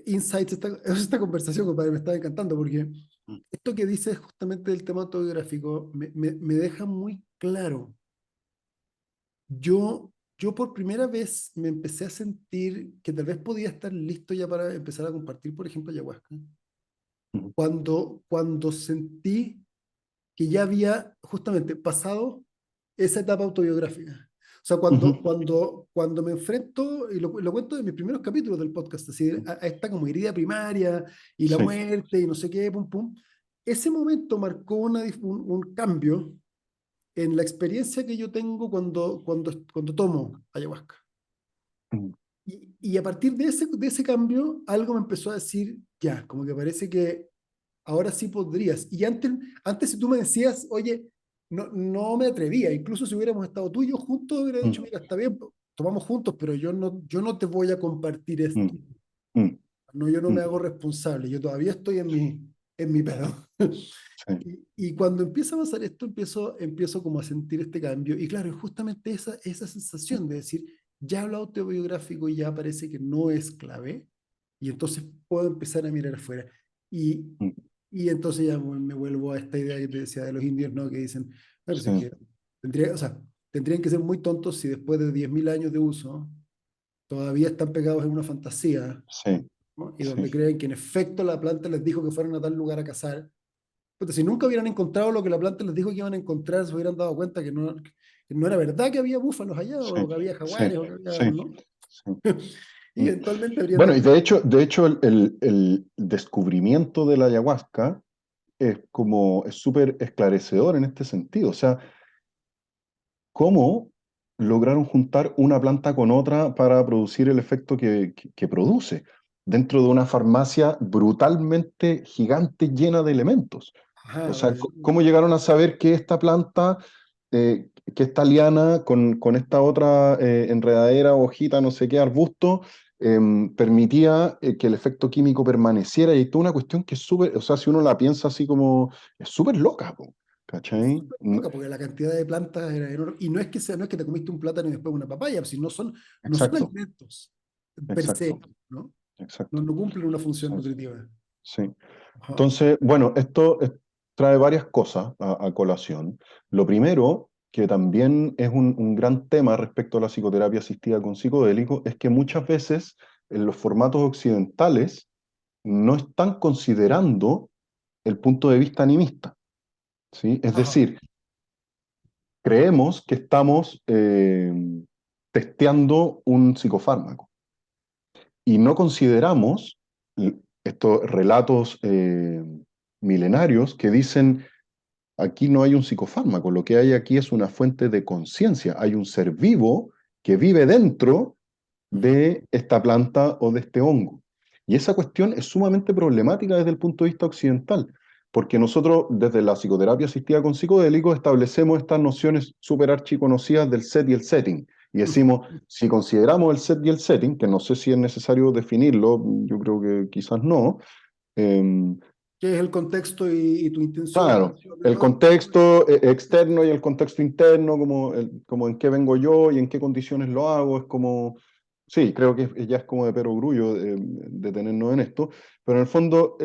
insights esta conversación, compadre, me está encantando, porque Mm, esto que dices justamente del tema autobiográfico me deja muy claro. Yo por primera vez me empecé a sentir que tal vez podía estar listo ya para empezar a compartir, por ejemplo, ayahuasca, mm, cuando sentí que ya había justamente pasado esa etapa autobiográfica. O sea, ujú, cuando me enfrento, y lo cuento en mis primeros capítulos del podcast, así, a esta como herida primaria y la sí. muerte y no sé qué, pum, pum, ese momento marcó un cambio en la experiencia que yo tengo cuando tomo ayahuasca. Mm, Y a partir de ese cambio, algo me empezó a decir, ya, como que parece que ahora sí podrías. Y antes si tú me decías, oye, no me atrevía, incluso si hubiéramos estado tú y yo juntos, hubiera mm, dicho, mira, está bien, tomamos juntos, pero yo no te voy a compartir esto. mm, mm, No, yo no me mm, hago responsable, yo todavía estoy en mi pedo. sí, Y cuando empieza a pasar esto, empiezo como a sentir este cambio. Y claro, es justamente esa sensación de decir, ya lo autobiográfico ya parece que no es clave, y entonces puedo empezar a mirar afuera. Y, mm, y entonces ya me vuelvo a esta idea que te decía de los indios, ¿no? Que dicen, "Ah, pues es sí, que o sea, tendrían que ser muy tontos si después de 10.000 años de uso todavía están pegados en una fantasía, sí, ¿no? Y donde sí, creen que en efecto la planta les dijo que fueran a tal lugar a cazar. Puta, si nunca hubieran encontrado lo que la planta les dijo que iban a encontrar, se hubieran dado cuenta que no era verdad que había búfalos allá, sí, o que había sí, jaguares, o que había, sí, ¿no? sí. Y Mm. eventualmente habrían Bueno, y descubierto. de hecho el descubrimiento de la ayahuasca es súper esclarecedor en este sentido. O sea, ¿cómo lograron juntar una planta con otra para producir el efecto que produce dentro de una farmacia brutalmente gigante llena de elementos? O Ajá, sea, ¿cómo llegaron a saber que esta planta, que esta liana con esta otra enredadera, hojita, no sé qué, arbusto, permitía que el efecto químico permaneciera? Y toda una cuestión que es súper, o sea, si uno la piensa así como, es súper loca, po, es ¿cachai? súper loca, porque la cantidad de plantas era enorme. Y no es que te comiste un plátano y después una papaya, sino no son Exacto, alimentos per se, exacto, ¿no? No, exacto. no cumplen una función Sí, nutritiva. sí. Ajá. Entonces, bueno, esto trae varias cosas a colación. Lo primero, que también es un gran tema respecto a la psicoterapia asistida con psicodélicos, es que muchas veces en los formatos occidentales no están considerando el punto de vista animista, ¿sí? Es Ajá. decir, creemos que estamos testeando un psicofármaco y no consideramos estos relatos milenarios que dicen, aquí no hay un psicofármaco, lo que hay aquí es una fuente de conciencia, hay un ser vivo que vive dentro Ujú. de esta planta o de este hongo. Y esa cuestión es sumamente problemática desde el punto de vista occidental, porque nosotros desde la psicoterapia asistida con psicodélicos establecemos estas nociones súper archiconocidas del set y el setting. Y decimos, Ujú. si consideramos el set y el setting, que no sé si es necesario definirlo, yo creo que quizás no, eh, ¿Qué es el contexto y tu intención? claro, el contexto externo y el contexto interno, como, como en qué vengo yo y en qué condiciones lo hago, es como, sí, creo que ya es como de perogrullo detenernos en esto, pero en el fondo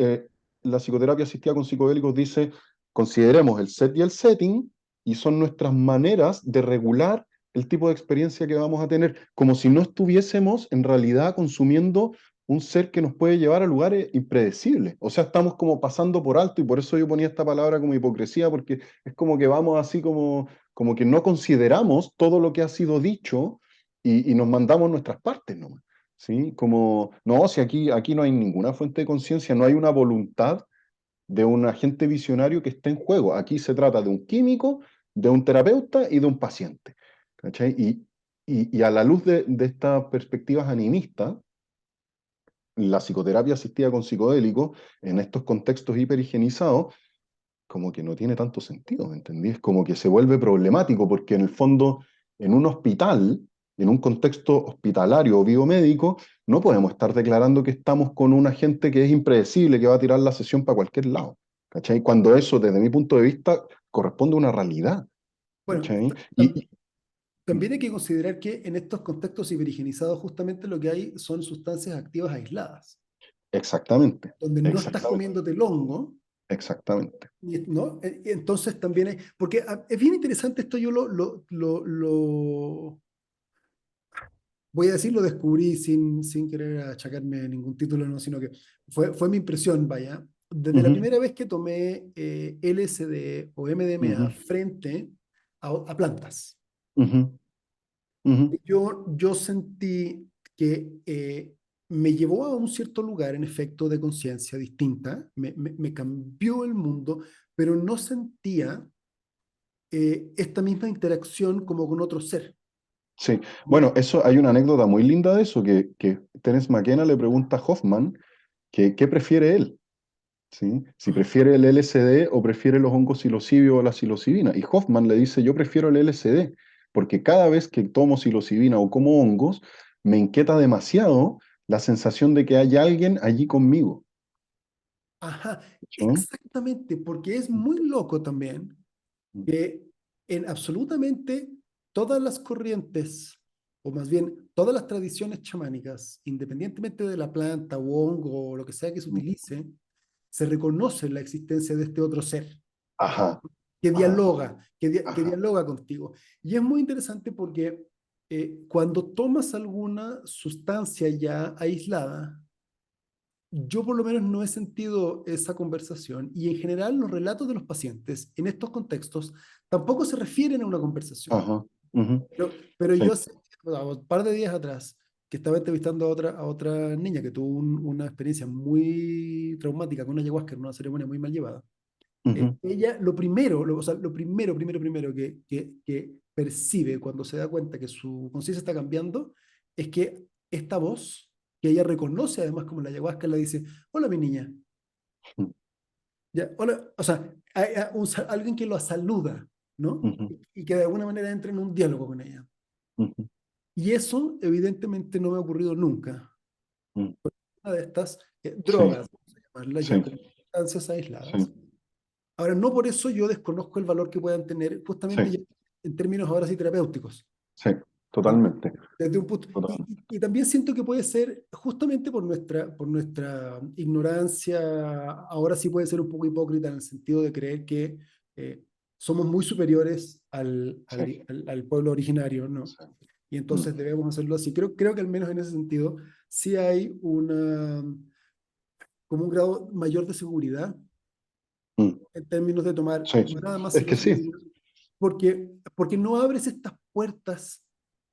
la psicoterapia asistida con psicodélicos dice, consideremos el set y el setting y son nuestras maneras de regular el tipo de experiencia que vamos a tener, como si no estuviésemos en realidad consumiendo un ser que nos puede llevar a lugares impredecibles. O sea, estamos como pasando por alto y por eso yo ponía esta palabra como hipocresía, porque es como que vamos así como que no consideramos todo lo que ha sido dicho y nos mandamos nuestras partes nomás. ¿Sí? Como, no, si aquí no hay ninguna fuente de conciencia, no hay una voluntad de un agente visionario que esté en juego. Aquí se trata de un químico, de un terapeuta y de un paciente. ¿Cachai? Y a la luz de estas perspectivas animistas, la psicoterapia asistida con psicodélicos en estos contextos hiperhigienizados como que no tiene tanto sentido, ¿me entendí? Es como que se vuelve problemático porque en el fondo en un hospital, en un contexto hospitalario o biomédico, no podemos estar declarando que estamos con un agente que es impredecible, que va a tirar la sesión para cualquier lado, ¿cachai? Cuando eso, desde mi punto de vista, corresponde a una realidad, Bueno, ¿cachai? también hay que considerar que en estos contextos hiperhigienizados justamente lo que hay son sustancias activas aisladas, Exactamente, donde no estás exactamente, comiéndote el hongo, exactamente. ¿no? Entonces también hay, porque es bien interesante esto, yo voy a decir, lo descubrí sin querer achacarme ningún título, no, sino que fue mi impresión, vaya. Desde la Ujú, primera vez que tomé LSD o MDMA ujú, frente a plantas, ujú, ujú, yo sentí que me llevó a un cierto lugar, en efecto, de conciencia distinta, me cambió el mundo, pero no sentía esta misma interacción como con otro ser, sí, ¿no? bueno, eso hay una anécdota muy linda de eso, que Terence McKenna le pregunta a Hoffman que qué prefiere él, ¿sí? Si Ajá. prefiere el LSD o prefiere los hongos psilocibios o la psilocibina. Y Hoffman le dice, yo prefiero el LSD, porque cada vez que tomo psilocibina o como hongos, me inquieta demasiado la sensación de que hay alguien allí conmigo. Ajá, ¿Sí? exactamente, porque es muy loco también que en absolutamente todas las corrientes, o más bien todas las tradiciones chamánicas, independientemente de la planta o hongo o lo que sea que se utilice, se reconoce la existencia de este otro ser Ajá, que ajá, dialoga, que ajá, dialoga contigo. Y es muy interesante porque cuando tomas alguna sustancia ya aislada, yo por lo menos no he sentido esa conversación y en general los relatos de los pacientes en estos contextos tampoco se refieren a una conversación. ajá, ujú, Pero sí, yo hace un par de días atrás que estaba entrevistando a otra niña que tuvo una experiencia muy traumática con una ayahuasca en una ceremonia muy mal llevada. ujú, Ella o sea, lo primero que percibe cuando se da cuenta que su conciencia está cambiando es que esta voz, que ella reconoce además como la ayahuasca, le dice, hola mi niña, ujú, ya, hola, o sea, hay alguien que lo saluda, ¿no? ujú, Y que de alguna manera entra en un diálogo con ella. ujú, Y eso evidentemente no me ha ocurrido nunca. ujú, Una de estas sí, drogas, vamos a llamarlas ya sí, como sustancias aisladas. sí, Ahora, no por eso yo desconozco el valor que puedan tener sí, justamente ya en términos ahora sí terapéuticos. sí. totalmente, Desde un punto, totalmente. y también siento que puede ser, justamente por nuestra ignorancia, ahora sí puede ser un poco hipócrita en el sentido de creer que eh, somos muy superiores Sí, al pueblo originario, ¿no? sí. Y Mm, entonces debemos hacerlo así. Creo que al menos en ese sentido sí hay como un grado mayor de seguridad mm. en términos de tomar Sí, nada más es que sí. filosofía, porque no abres estas puertas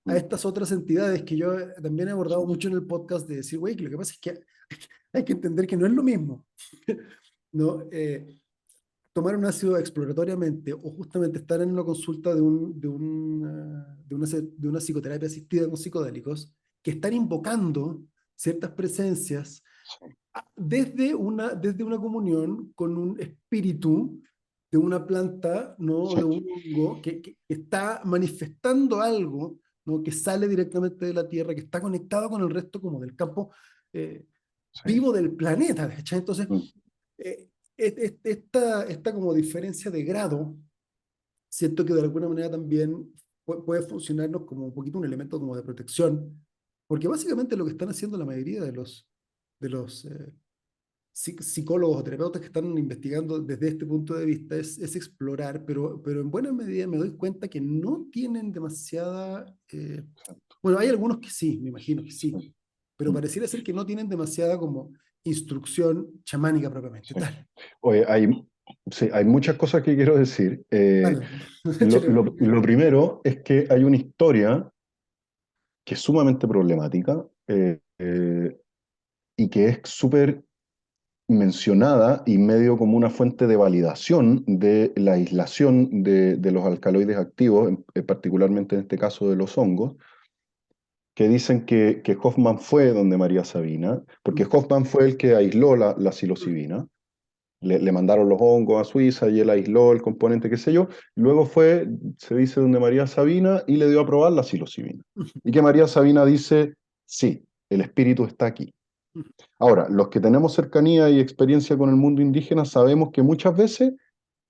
a Mm, estas otras entidades que yo también he abordado mucho en el podcast de decir, güey, que lo que pasa es que hay que entender que no es lo mismo, ¿no? Tomar un ácido exploratoriamente o justamente estar en una consulta de una psicoterapia asistida con psicodélicos que están invocando ciertas presencias sí, desde una comunión con un espíritu de una planta, ¿no? sí, De un hongo que está manifestando algo, ¿no? Que sale directamente de la Tierra, que está conectado con el resto como del campo eh, sí. vivo del planeta, ¿cachai? Entonces, Mm, eh, esta como diferencia de grado, siento que de alguna manera también puede funcionarnos como un poquito un elemento como de protección, porque básicamente lo que están haciendo la mayoría de los psicólogos o terapeutas que están investigando desde este punto de vista es explorar, pero en buena medida me doy cuenta que no tienen demasiada... bueno, hay algunos que sí, me imagino que sí, sí, pero mm, pareciera ser que no tienen demasiada como instrucción chamánica propiamente sí. tal. Oye, sí, hay muchas cosas que quiero decir. Vale, Lo, échale. lo- lo primero es que hay una historia que es sumamente problemática y que es súper mencionada y medio como una fuente de validación de la aislación de los alcaloides activos, particularmente en este caso de los hongos, que dicen que Hoffman fue donde María Sabina, porque Mm, Hoffman fue el que aisló la mm, psilocibina. Le mandaron los hongos a Suiza y él aisló el componente, qué sé yo. Luego fue, se dice, donde María Sabina y le dio a probar la psilocibina. Y que María Sabina dice, sí, el espíritu está aquí. mm. Ahora, los que tenemos cercanía y experiencia con el mundo indígena sabemos que muchas veces,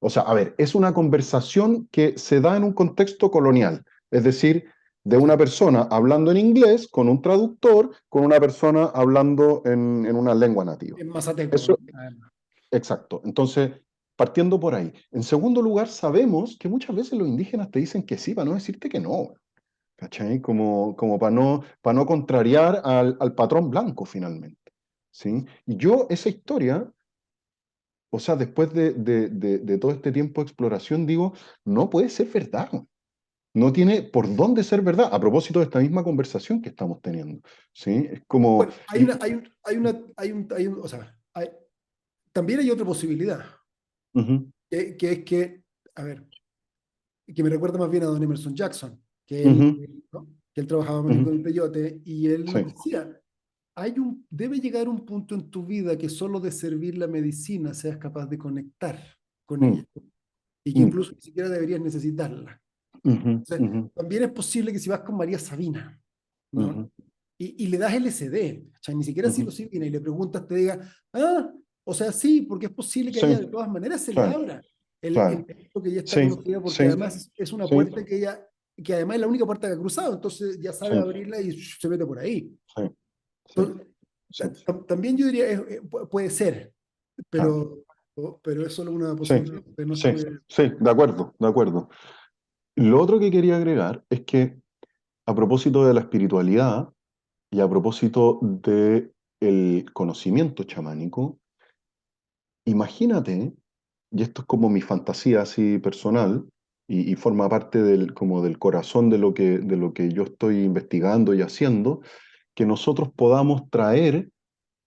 o sea, a ver, es una conversación que se da en un contexto colonial, es decir, de Sí, una persona hablando en inglés con un traductor, con una persona hablando en una lengua nativa. es mazateco, Eso, además. exacto. Entonces, partiendo por ahí. En segundo lugar, sabemos que muchas veces los indígenas te dicen que sí, para no decirte que no. ¿Cachai? Como para no contrariar al patrón blanco finalmente. ¿Sí? Y yo esa historia, o sea, después de todo este tiempo de exploración, digo, no puede ser verdad. No tiene por dónde ser verdad, a propósito de esta misma conversación que estamos teniendo. ¿Sí? Es como... Bueno, o sea, también hay otra posibilidad, Ujú, que es que, a ver, que me recuerda más bien a don Emerson Jackson, ujú, ¿no? Que él trabajaba más bien ujú, con el peyote, y él sí, nos decía, debe llegar un punto en tu vida que solo de servir la medicina seas capaz de conectar con ella, mm, y que mm, incluso ni siquiera deberías necesitarla. ujú, O sea, ujú, también es posible que si vas con María Sabina, ¿no? ujú, Y le das LSD, o sea, ni siquiera ujú. psilocibina, y le preguntas, te diga, o sea, sí, porque es posible que a Sí, ella de todas maneras se le claro, abra el claro. camino que ya está Sí, conocida, porque sí, además es una sí, puerta que además es la única puerta que ha cruzado, entonces ya sabe sí, abrirla y se mete por ahí. sí, sí, Entonces, sí, también yo diría, puede ser, claro. pero, pero es solo una Sí, posibilidad, pero no sí, estoy... sí, de acuerdo, de acuerdo. Lo otro que quería agregar es que a propósito de la espiritualidad y a propósito de el conocimiento chamánico, imagínate, y esto es como mi fantasía así personal, y forma parte como del corazón de lo que yo estoy investigando y haciendo, que nosotros podamos traer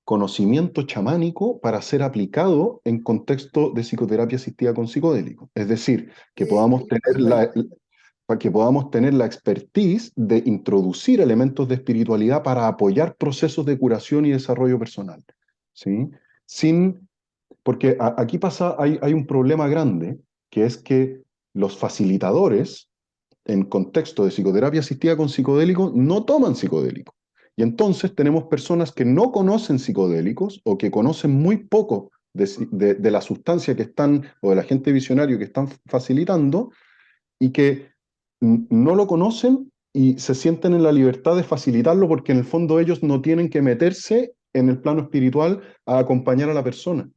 conocimiento chamánico para ser aplicado en contexto de psicoterapia asistida con psicodélicos. Es decir, ahí va, ahí para que podamos tener la expertise de introducir elementos de espiritualidad para apoyar procesos de curación y desarrollo personal. ¿Sí? Sin, porque aquí hay un problema grande, que es que los facilitadores en contexto de psicoterapia asistida con psicodélicos no toman psicodélicos. Y entonces tenemos personas que no conocen psicodélicos o que conocen muy poco de la sustancia que están o del agente visionario que están facilitando y que no lo conocen y se sienten en la libertad de facilitarlo porque en el fondo ellos no tienen que meterse en el plano espiritual a acompañar a la persona,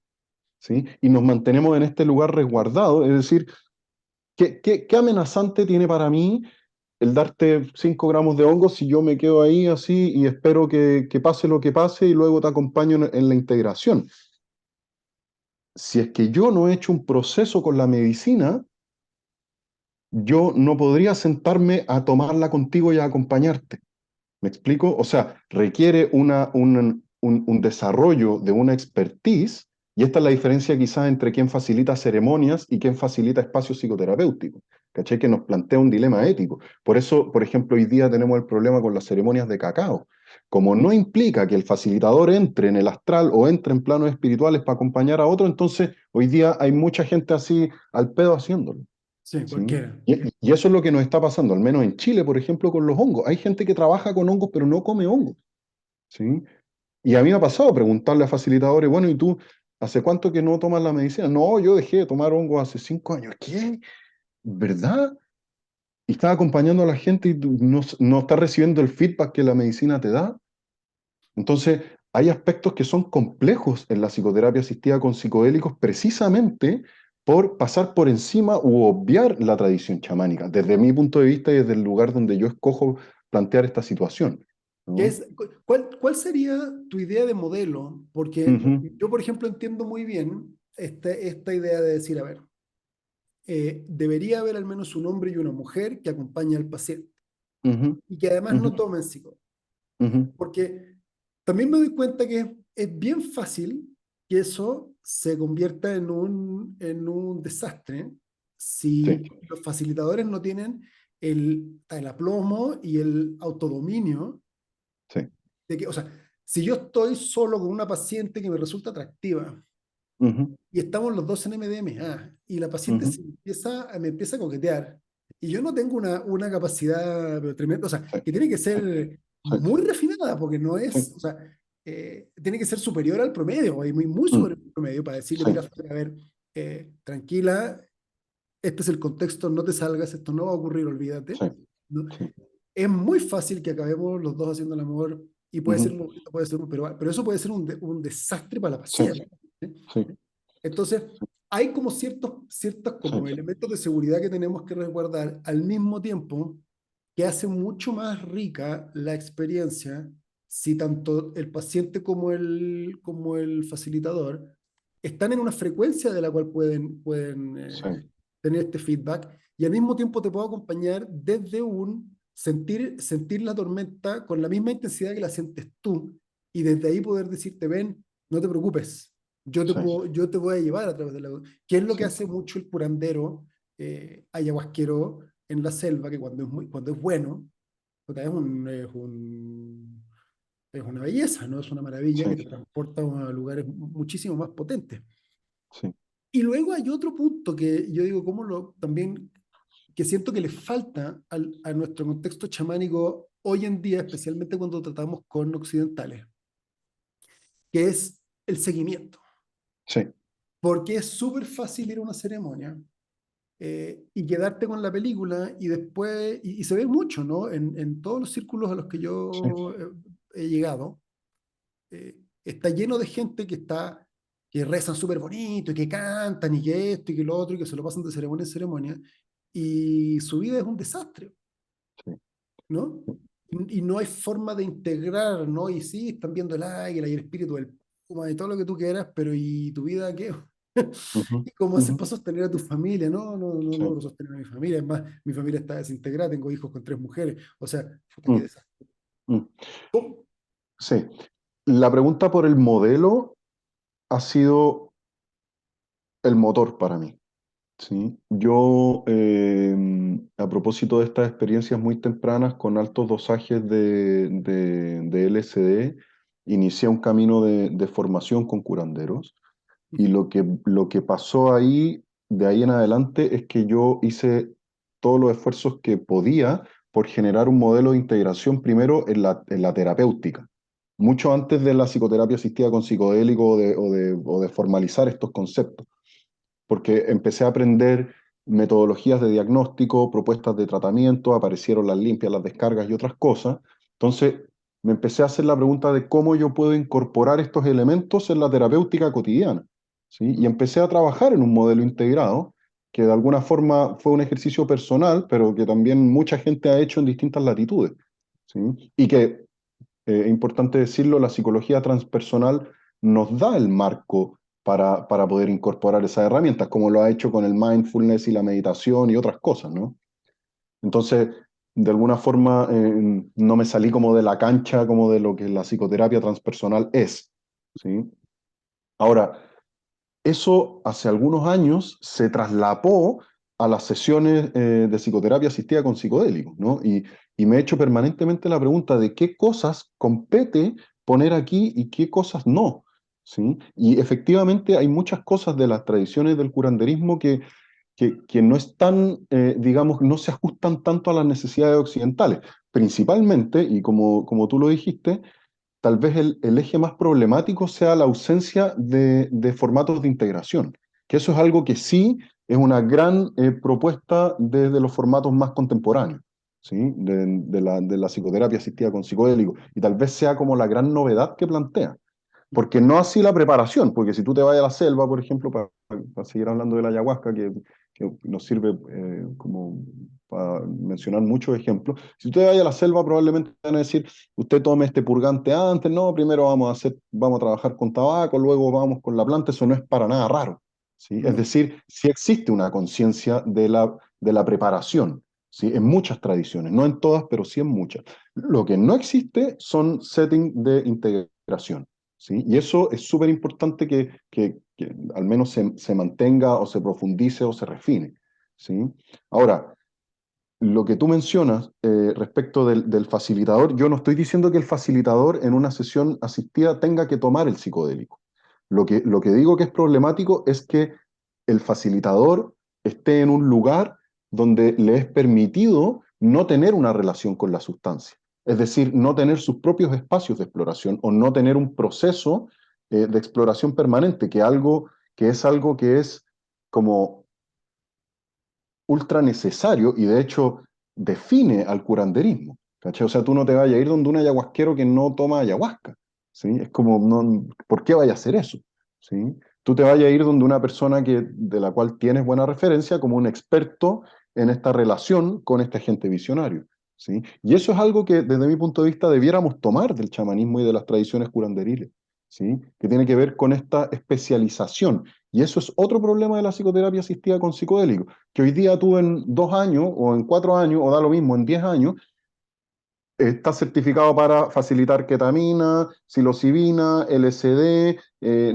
¿sí? Y nos mantenemos en este lugar resguardado, es decir, ¿qué amenazante tiene para mí el darte 5 gramos de hongos si yo me quedo ahí así y espero que pase lo que pase y luego te acompaño en la integración? Si es que yo no he hecho un proceso con la medicina, yo no podría sentarme a tomarla contigo y a acompañarte. ¿Me explico? O sea, requiere un desarrollo de una expertise, y esta es la diferencia quizás entre quien facilita ceremonias y quien facilita espacios psicoterapéuticos. ¿Cachai? Que nos plantea un dilema ético. Por eso, por ejemplo, hoy día tenemos el problema con las ceremonias de cacao. Como no implica que el facilitador entre en el astral o entre en planos espirituales para acompañar a otro, entonces hoy día hay mucha gente así al pedo haciéndolo. Sí, ¿Sí? cualquiera. Y eso es lo que nos está pasando, al menos en Chile, por ejemplo, con los hongos. Hay gente que trabaja con hongos, pero no come hongos. ¿Sí? Y a mí me ha pasado preguntarle a facilitadores, bueno, ¿y tú hace cuánto que no tomas la medicina? No, yo dejé de tomar hongos hace 5 años. ¿Qué? ¿Verdad? Y estás acompañando a la gente y tú no estás recibiendo el feedback que la medicina te da. Entonces, hay aspectos que son complejos en la psicoterapia asistida con psicodélicos precisamente por pasar por encima u obviar la tradición chamánica, desde mi punto de vista y desde el lugar donde yo escojo plantear esta situación, ¿no? ¿Cuál sería tu idea de modelo? Porque Ujú, yo, por ejemplo, entiendo muy bien esta idea de decir, a ver, debería haber al menos un hombre y una mujer que acompañe al paciente ujú, y que además ujú, no tomen psicodélicos. ujú. Porque también me doy cuenta que es bien fácil que eso se convierta en un desastre Sí, si los facilitadores no tienen el aplomo y el autodominio sí. de que, o sea, si yo estoy solo con una paciente que me resulta atractiva Ujú, y estamos los dos en MDMA y la paciente ujú. me empieza a coquetear y yo no tengo una capacidad pero tremenda, o sea, Sí, que tiene que sí, ser sí, muy refinada porque no es, sí. o sea, tiene que ser superior al promedio y muy Mm, superior al promedio para decirle, sí, mira, a ver, tranquila, este es el contexto, no te salgas, esto no va a ocurrir, olvídate. sí, ¿No? sí. Es muy fácil que acabemos los dos haciendo el amor y puede ser Ujú, muy bonito, puede ser, pero eso puede ser un desastre para la sí, paciente. ¿Sí? sí, Entonces, hay como ciertos como sí, elementos de seguridad que tenemos que resguardar al mismo tiempo que hace mucho más rica la experiencia si tanto el paciente como el facilitador están en una frecuencia de la cual pueden sí, tener este feedback y al mismo tiempo te puedo acompañar desde sentir la tormenta con la misma intensidad que la sientes tú y desde ahí poder decirte, ven, no te preocupes, sí, yo te voy a llevar a través de la... ¿Qué es lo que sí, hace mucho el curandero ayahuasquero en la selva? Que cuando es bueno, puta, es una belleza, ¿no? Es una maravilla que te sí, transporta a lugares muchísimo más potentes. sí, Y luego hay otro punto que yo digo, también, que siento que le falta a nuestro contexto chamánico hoy en día, especialmente cuando tratamos con occidentales, que es el seguimiento. sí, Porque es súper fácil ir a una ceremonia y quedarte con la película y después, y se ve mucho, ¿no? En todos los círculos a los que sí, yo he llegado, está lleno de gente que rezan súper bonito y que cantan y que esto y que lo otro y que se lo pasan de ceremonia en ceremonia y su vida es un desastre, sí. ¿no? Y no hay forma de integrar, ¿no? Y sí, están viendo el águila y el espíritu del puma y todo lo que tú quieras, pero ¿y tu vida qué? Ujú, ¿Y cómo haces ujú, para sostener a tu familia? No, no, no sí, logro sostener a mi familia. Es más, mi familia está desintegrada, tengo hijos con 3 mujeres. O sea, puta, qué mm, desastre. mm. ¿Cómo? Sí. La pregunta por el modelo ha sido el motor para mí. ¿Sí? Yo, a propósito de estas experiencias muy tempranas con altos dosajes de LSD, inicié un camino de formación con curanderos y lo que pasó ahí, de ahí en adelante, es que yo hice todos los esfuerzos que podía por generar un modelo de integración primero en la terapéutica, mucho antes de la psicoterapia asistida con psicodélico o de formalizar estos conceptos porque empecé a aprender. metodologías de diagnóstico, propuestas de tratamiento, aparecieron las limpias, las descargas y otras cosas. Entonces, me empecé a hacer la pregunta de cómo yo puedo incorporar estos elementos en la terapéutica cotidiana, ¿sí? Y empecé a trabajar en un modelo integrado, que de alguna forma fue un ejercicio personal, pero que también mucha gente ha hecho en distintas latitudes, ¿sí? Y que, es importante decirlo, la psicología transpersonal nos da el marco para poder incorporar esas herramientas, como lo ha hecho con el mindfulness y la meditación y otras cosas, ¿no? Entonces, de alguna forma, no me salí como de la cancha, como de lo que la psicoterapia transpersonal es, ¿sí? Ahora, eso hace algunos años se traslapó a las sesiones de psicoterapia asistida con psicodélicos, ¿no? Y me he hecho permanentemente la pregunta de qué cosas compete poner aquí y qué cosas no, ¿sí? Y efectivamente hay muchas cosas de las tradiciones del curanderismo que no están, digamos, no se ajustan tanto a las necesidades occidentales. Principalmente, y como tú lo dijiste, tal vez el eje más problemático sea la ausencia de formatos de integración, que eso es algo que sí es una gran propuesta desde los formatos más contemporáneos, ¿sí? De la psicoterapia asistida con psicodélicos, y tal vez sea como la gran novedad que plantea. Porque no así la preparación, porque si tú te vas a la selva, por ejemplo, para seguir hablando de la ayahuasca, que nos sirve como para mencionar muchos ejemplos, si tú te vas a la selva probablemente te van a decir, usted tome este purgante antes, no, primero vamos a trabajar con tabaco, luego vamos con la planta, eso no es para nada raro, ¿sí? Es No. decir, sí existe una conciencia de la preparación, ¿sí? En muchas tradiciones, no en todas, pero sí en muchas. Lo que no existe son settings de integración. ¿Sí? Y eso es súper importante que al menos se mantenga o se profundice o se refine, ¿sí? Ahora, lo que tú mencionas respecto del facilitador, yo no estoy diciendo que el facilitador en una sesión asistida tenga que tomar el psicodélico. Lo que digo que es problemático es que el facilitador esté en un lugar donde le es permitido no tener una relación con la sustancia. Es decir, no tener sus propios espacios de exploración o no tener un proceso de exploración permanente, que es algo que es como ultra necesario y de hecho define al curanderismo. ¿Cachai? O sea, tú no te vayas a ir donde un ayahuasquero que no toma ayahuasca, ¿sí? Es como, no, ¿por qué vaya a hacer eso? ¿Sí? Tú te vayas a ir donde una persona de la cual tienes buena referencia como un experto en esta relación con este agente visionario, ¿sí? Y eso es algo que desde mi punto de vista debiéramos tomar del chamanismo y de las tradiciones curanderiles, ¿sí? Que tiene que ver con esta especialización. Y eso es otro problema de la psicoterapia asistida con psicodélicos, que hoy día tú en 2 años o en 4 años, o da lo mismo, en 10 años, estás certificado para facilitar ketamina, psilocibina, LSD,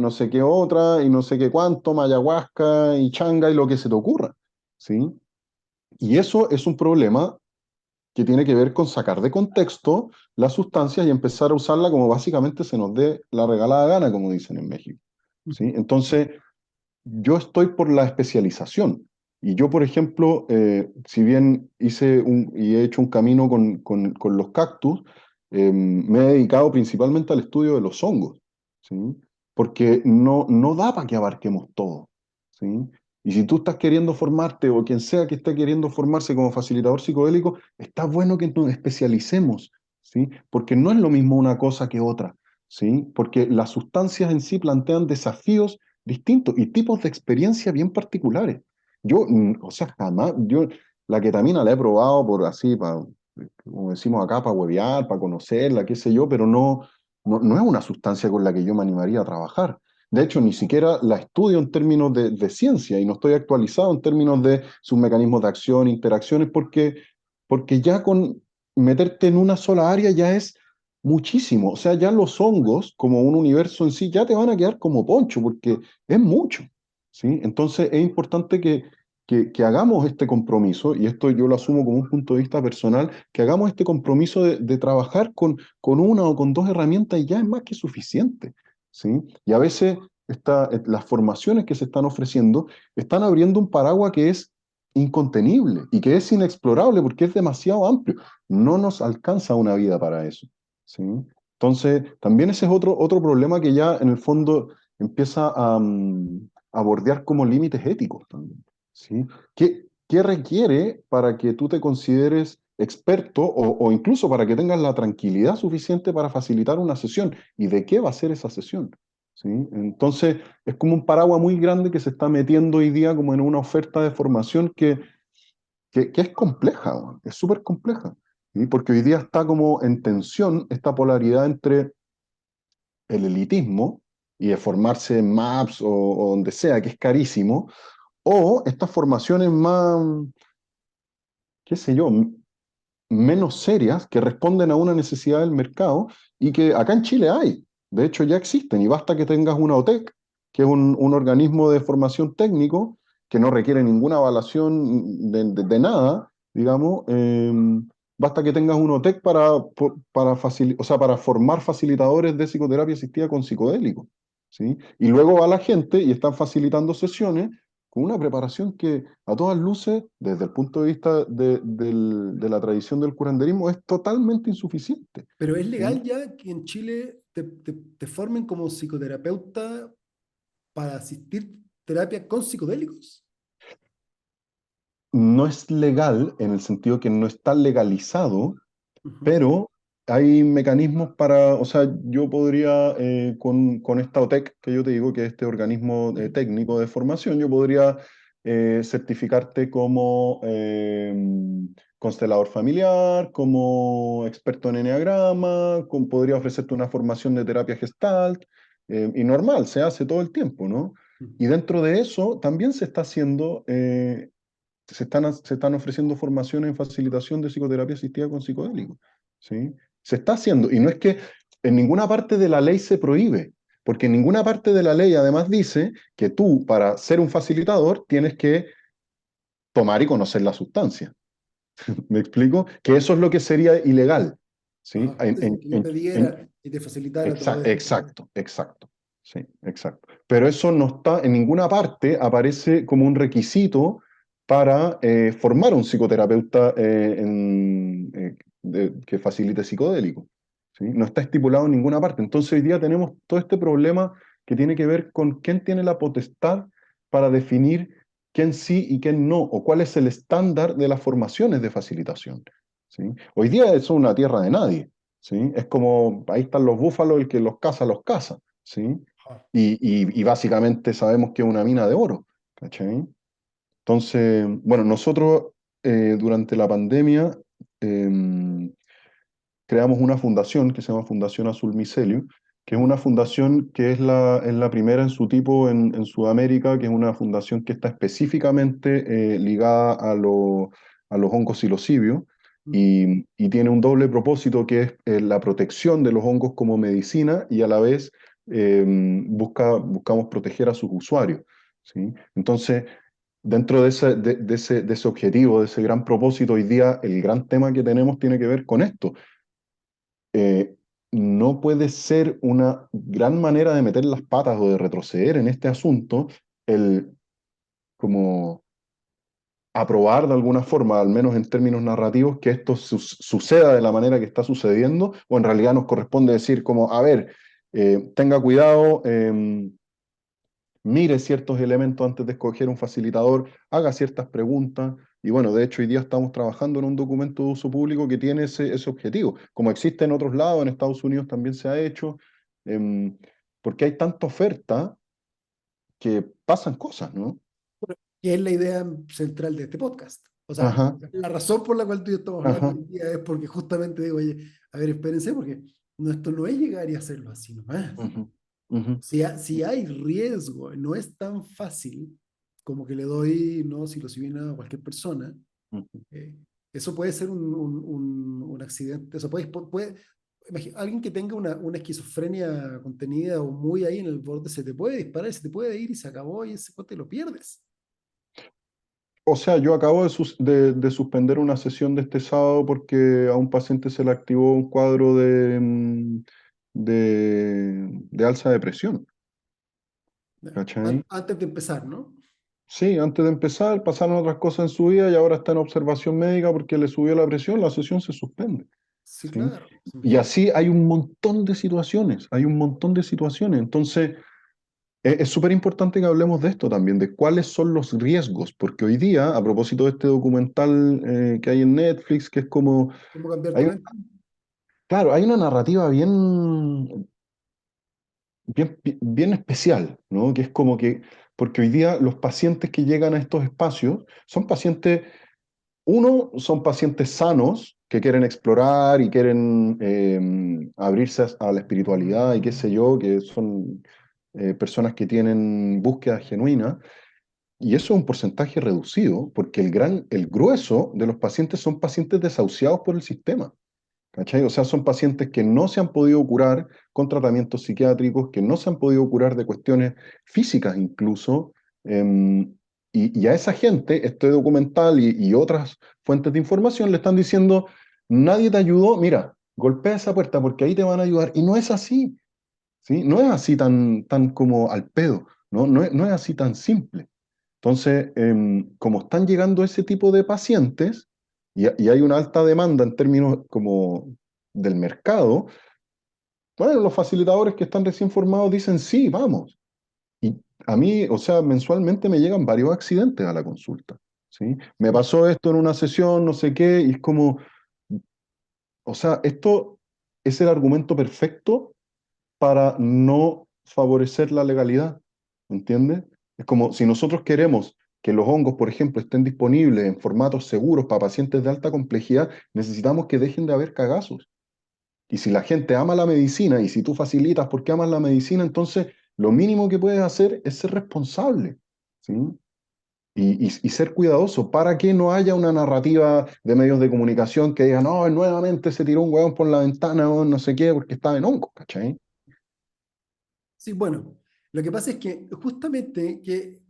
no sé qué otra, y no sé qué cuánto, ayahuasca y changa y lo que se te ocurra, ¿sí? Y eso es un problema que tiene que ver con sacar de contexto las sustancias y empezar a usarla como básicamente se nos dé la regalada gana, como dicen en México, ¿sí? Entonces, yo estoy por la especialización. Y yo, por ejemplo, si bien y he hecho un camino con los cactus, me he dedicado principalmente al estudio de los hongos, ¿sí? Porque no da para que abarquemos todo, ¿sí? Y si tú estás queriendo formarte, o quien sea que esté queriendo formarse como facilitador psicodélico, está bueno que nos especialicemos, ¿sí? Porque no es lo mismo una cosa que otra, ¿sí? Porque las sustancias en sí plantean desafíos distintos y tipos de experiencia bien particulares. Yo, o sea, yo la ketamina la he probado por así, como decimos acá, para huevear, para conocerla, qué sé yo, pero no es una sustancia con la que yo me animaría a trabajar. De hecho, ni siquiera la estudio en términos de ciencia y no estoy actualizado en términos de sus mecanismos de acción, interacciones, porque ya con meterte en una sola área ya es muchísimo. O sea, ya los hongos, como un universo en sí, ya te van a quedar como poncho, porque es mucho, ¿sí? Entonces es importante que hagamos este compromiso, y esto yo lo asumo como un punto de vista personal, que hagamos este compromiso de trabajar con una o con dos herramientas y ya es más que suficiente, ¿sí? Y a veces las formaciones que se están ofreciendo están abriendo un paraguas que es incontenible y que es inexplorable porque es demasiado amplio. No nos alcanza una vida para eso, ¿sí? Entonces, también ese es otro problema que ya en el fondo empieza a bordear como límites éticos también. ¿sí? ¿Qué requiere para que tú te consideres experto o incluso para que tengas la tranquilidad suficiente para facilitar una sesión? ¿Y de qué va a ser esa sesión? ¿Sí? Entonces, es como un paraguas muy grande que se está metiendo hoy día como en una oferta de formación que es compleja, weón, es súper compleja. ¿Sí? Porque hoy día está como en tensión esta polaridad entre el elitismo y de formarse en MAPS o donde sea, que es carísimo, o estas formaciones más, qué sé yo, menos serias, que responden a una necesidad del mercado y que acá en Chile hay. De hecho, ya existen y basta que tengas una OTEC, que es un organismo de formación técnico que no requiere ninguna evaluación de nada, digamos. Basta que tengas un OTEC o sea, para formar facilitadores de psicoterapia asistida con psicodélicos. ¿Sí? Y luego va la gente y están facilitando sesiones con una preparación que a todas luces, desde el punto de vista de la tradición del curanderismo, es totalmente insuficiente. Pero ¿es ¿Sí? legal ya que en Chile te formen como psicoterapeuta para asistir terapia con psicodélicos? No es legal en el sentido que no está legalizado, Ujú, pero hay mecanismos para, o sea, yo podría, con esta OTEC que yo te digo, que es este organismo ujú. técnico de formación, yo podría certificarte como constelador familiar, como experto en eneagrama, podría ofrecerte una formación de terapia gestalt, y normal, se hace todo el tiempo, ¿no? Y dentro de eso también se está haciendo se están ofreciendo formaciones en facilitación de psicoterapia asistida con psicodélicos. ¿Sí? Se está haciendo, y no es que en ninguna parte de la ley se prohíbe, porque en ninguna parte de la ley además dice que tú, para ser un facilitador, tienes que tomar y conocer la sustancia. ¿Me explico? Que eso es lo que sería ilegal. ¿Sí? Ajá. Sí, sí, que yo te diera y te facilitara todo esto. Exacto, exacto. Sí, exacto. Pero eso no está, en ninguna parte aparece como un requisito para formar un psicoterapeuta que facilite psicodélico. ¿Sí? No está estipulado en ninguna parte. Entonces hoy día tenemos todo este problema que tiene que ver con quién tiene la potestad para definir quién sí y quién no, o cuál es el estándar de las formaciones de facilitación. ¿Sí? Hoy día eso es una tierra de nadie. ¿Sí? Es como, ahí están los búfalos, el que los caza, los caza, ¿sí? Ajá. Y básicamente sabemos que es una mina de oro, ¿cachai? Entonces, bueno, nosotros durante la pandemia em, creamos una fundación que se llama Fundación Azul Micelio, que es una fundación que es la primera en su tipo en Sudamérica, que es una fundación que está específicamente ligada a los hongos psilocibios y tiene un doble propósito que es la protección de los hongos como medicina y a la vez buscamos proteger a sus usuarios. ¿Sí? Entonces, dentro de ese objetivo, de ese gran propósito, hoy día el gran tema que tenemos tiene que ver con esto. No puede ser una gran manera de meter las patas o de retroceder en este asunto el como aprobar de alguna forma, al menos en términos narrativos, que esto suceda de la manera que está sucediendo, o en realidad nos corresponde decir como, a ver, tenga cuidado, mire ciertos elementos antes de escoger un facilitador, haga ciertas preguntas. Y bueno, de hecho, hoy día estamos trabajando en un documento de uso público que tiene ese objetivo, como existe en otros lados, en Estados Unidos también se ha hecho, em, porque hay tanta oferta que pasan cosas, ¿no? Que es la idea central de este podcast. O sea, Ajá, la razón por la cual tú y yo estamos hablando ajá, hoy día es porque justamente digo, oye, a ver, espérense, porque esto no es llegar y hacerlo así nomás. ujú, ujú, Si hay riesgo, no es tan fácil como que le doy no psilocibina a cualquier persona. ujú. eh, Eso puede ser un accidente. Eso alguien que tenga una esquizofrenia contenida o muy ahí en el borde, se te puede disparar, se te puede ir y se acabó y ese te lo pierdes. O sea, yo acabo de suspender una sesión de este sábado porque a un paciente se le activó un cuadro de alza de presión, ¿cachai? Antes de empezar, ¿no? Sí, antes de empezar pasaron otras cosas en su vida y ahora está en observación médica porque le subió la presión, la sesión se suspende. Sí, ¿Sí? claro. Y Imagínate. así hay un montón de situaciones, hay un montón de situaciones. Entonces, Es súper importante que hablemos de esto también, de cuáles son los riesgos, porque hoy día, a propósito de este documental que hay en Netflix, que es como, ¿Cómo cambiar tu hay, mente? claro, hay una narrativa bien especial, ¿no? Que es como que, porque hoy día los pacientes que llegan a estos espacios son pacientes, uno, son pacientes sanos que quieren explorar y quieren abrirse a la espiritualidad y qué sé yo, que son personas que tienen búsqueda genuina. Y eso es un porcentaje reducido, porque el grueso de los pacientes son pacientes desahuciados por el sistema. ¿Cachai? O sea, son pacientes que no se han podido curar con tratamientos psiquiátricos, que no se han podido curar de cuestiones físicas incluso. em, y a esa gente, este documental y otras fuentes de información le están diciendo, nadie te ayudó, mira, golpea esa puerta porque ahí te van a ayudar. Y no es así, ¿sí? No es así tan como al pedo, ¿no? No es así tan simple. Entonces, como están llegando ese tipo de pacientes y hay una alta demanda en términos como del mercado, bueno, los facilitadores que están recién formados dicen, sí, vamos. Y a mí, o sea, mensualmente me llegan varios accidentes a la consulta, ¿sí? Me Sí. pasó esto en una sesión, no sé qué, y es como, o sea, esto es el argumento perfecto para no favorecer la legalidad, ¿entiendes? Es como si nosotros queremos que los hongos, por ejemplo, estén disponibles en formatos seguros para pacientes de alta complejidad, necesitamos que dejen de haber cagazos. Y si la gente ama la medicina y si tú facilitas porque amas la medicina, entonces lo mínimo que puedes hacer es ser responsable, ¿sí? Y ser cuidadoso para que no haya una narrativa de medios de comunicación que diga, no, nuevamente se tiró un hueón por la ventana o no sé qué porque estaba en hongos, ¿cachai? Sí, bueno, lo que pasa es que justamente que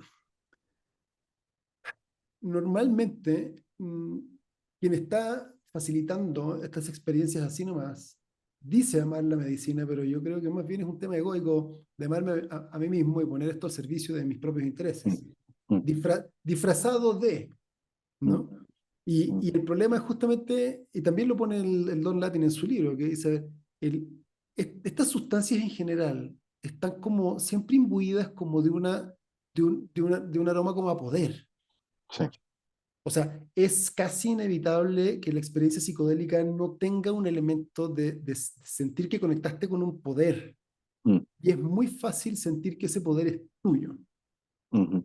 normalmente quien está facilitando estas experiencias así nomás dice amar la medicina, pero yo creo que más bien es un tema egoico de amarme a mí mismo y poner esto al servicio de mis propios Mm, intereses, mm, disfrazado de, mm, ¿no? Y el problema es justamente, y también lo pone el Don Latin en su libro, que dice, el, estas sustancias en general están como siempre imbuidas como de un aroma como a poder. sí. O sea, es casi inevitable que la experiencia psicodélica no tenga un elemento de sentir que conectaste con un poder. Mm, Y es muy fácil sentir que ese poder es tuyo. mhm,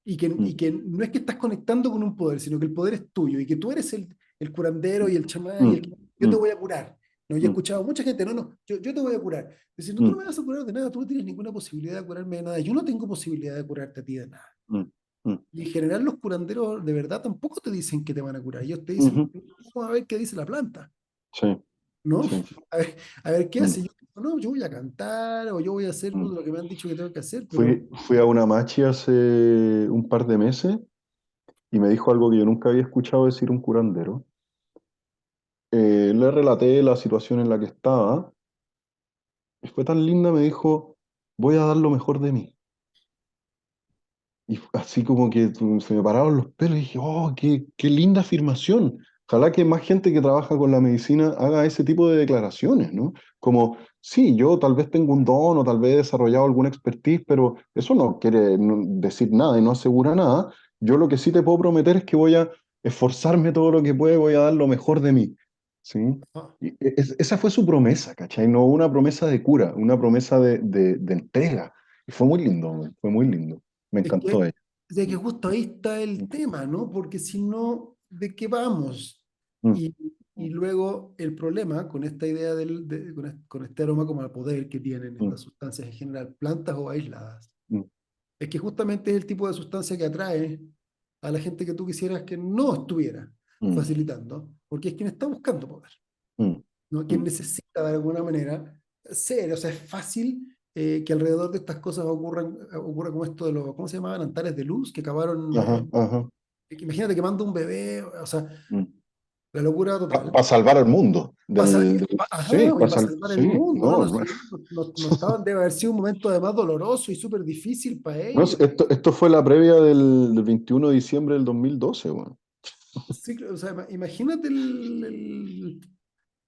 Y mm, que no es que estás conectando con un poder, sino que el poder es tuyo y que tú eres el curandero y el chamán y el mm, que yo te mm, voy a curar. No, yo he mm, escuchado a mucha gente, no, yo te voy a curar. Diciendo, tú no mm, me vas a curar de nada, tú no tienes ninguna posibilidad de curarme de nada. Yo no tengo posibilidad de curarte a ti de nada. mm, mm, Y en general los curanderos de verdad tampoco te dicen que te van a curar. Ellos te dicen, ujú, vamos a ver qué dice la planta, sí, ¿no? sí. A ver qué Mm, hace. Yo, no, yo voy a cantar o yo voy a hacer mm. lo que me han dicho que tengo que hacer, pero Fui a una machi hace un par de meses y me dijo algo que yo nunca había escuchado decir un curandero. Le relaté la situación en la que estaba y fue tan linda, me dijo, voy a dar lo mejor de mí. Y así como que se me pararon los pelos y dije, oh, qué linda afirmación. Ojalá que más gente que trabaja con la medicina haga ese tipo de declaraciones, ¿no? Como, sí, yo tal vez tengo un don o tal vez he desarrollado alguna expertise, pero eso no quiere decir nada y no asegura nada. Yo lo que sí te puedo prometer es que voy a esforzarme todo lo que pueda, voy a dar lo mejor de mí, ¿sí? ah, Y esa fue su promesa, ¿cachai? No una promesa de cura, una promesa de entrega. Y fue muy lindo, fue muy lindo. Me es encantó ella. de que justo ahí está Mm, el tema, ¿no? Porque si no, ¿de qué vamos? mm, Y, y luego el problema con esta idea con este aroma como al poder que tienen mm, estas sustancias en general, plantas o aisladas, mm, es que justamente es el tipo de sustancia que atrae a la gente que tú quisieras que no estuviera mm, facilitando, porque es quien está buscando poder, mm, ¿no? Quien mm. necesita de alguna manera ser, o sea, es fácil que alrededor de estas cosas ocurra como esto de los, ¿cómo se llamaban? Antares de luz que acabaron, Ajá, ajá. imagínate quemando un bebé, o sea, Mm. la locura Para total. salvar al mundo. Ajá, Sí, oye, para salvar el sí, mundo, no, no, no, no, sí, no estaban, debe haber sido un momento además doloroso y súper difícil para no, ellos. esto fue la previa del 21 de diciembre del 2012, bueno. Sí, o sea, imagínate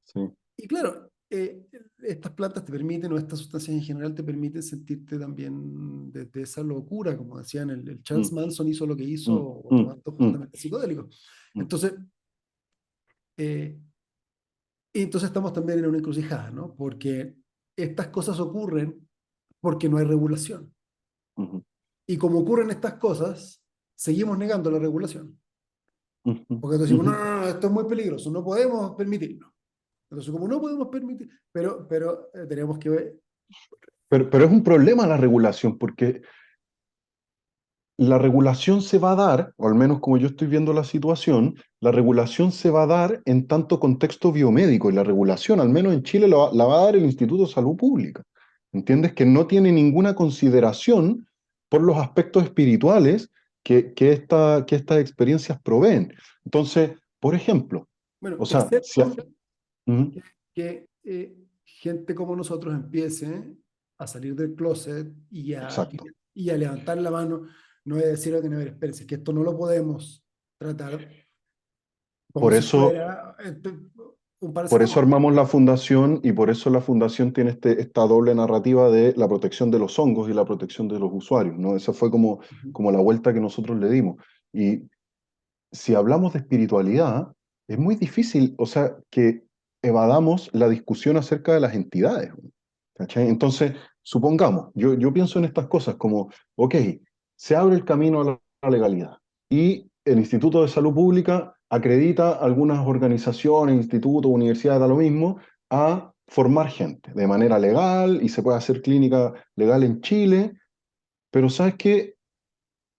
Sí. y claro, eh, estas plantas te permiten, o estas sustancias en general te permiten sentirte también de esa locura, como decían, el Charles mm, Manson hizo lo que mm, hizo mm, tomando mm, justamente psicodélicos. mm, Entonces, eh, y entonces estamos también en una encrucijada, ¿no? Porque estas cosas ocurren porque no hay regulación. mm, Y como ocurren estas cosas, seguimos negando la regulación. mm, mm, Porque entonces decimos, no, mm. no, no, esto es muy peligroso, no podemos permitirlo. Entonces, como no podemos permitir, pero tenemos que ver, Pero es un problema la regulación, porque la regulación se va a dar, o al menos como yo estoy viendo la situación, la regulación se va a dar en tanto contexto biomédico, y la regulación, al menos en Chile, la va a dar el Instituto de Salud Pública. ¿Entiendes? Que no tiene ninguna consideración por los aspectos espirituales que estas experiencias proveen. Entonces, por ejemplo, bueno, o sea, excepto Ujú, que gente como nosotros empiece a salir del closet exacto. y a levantar la mano, no voy a decir, a ver, espérense, que esto no lo podemos tratar como Por si eso, fuera un Por eso paracetamol. armamos la fundación y por eso la fundación tiene esta doble narrativa de la protección de los hongos y la protección de los usuarios, ¿no? Esa fue Ujú. como la vuelta que nosotros le dimos. Y si hablamos de espiritualidad, es muy difícil, o sea, que evadamos la discusión acerca de las entidades, ¿cachai? Entonces, supongamos, yo pienso en estas cosas como, ok, se abre el camino a la legalidad y el Instituto de Salud Pública acredita algunas organizaciones, institutos, universidades, da lo mismo, a formar gente de manera legal y se puede hacer clínica legal en Chile, pero ¿sabes qué?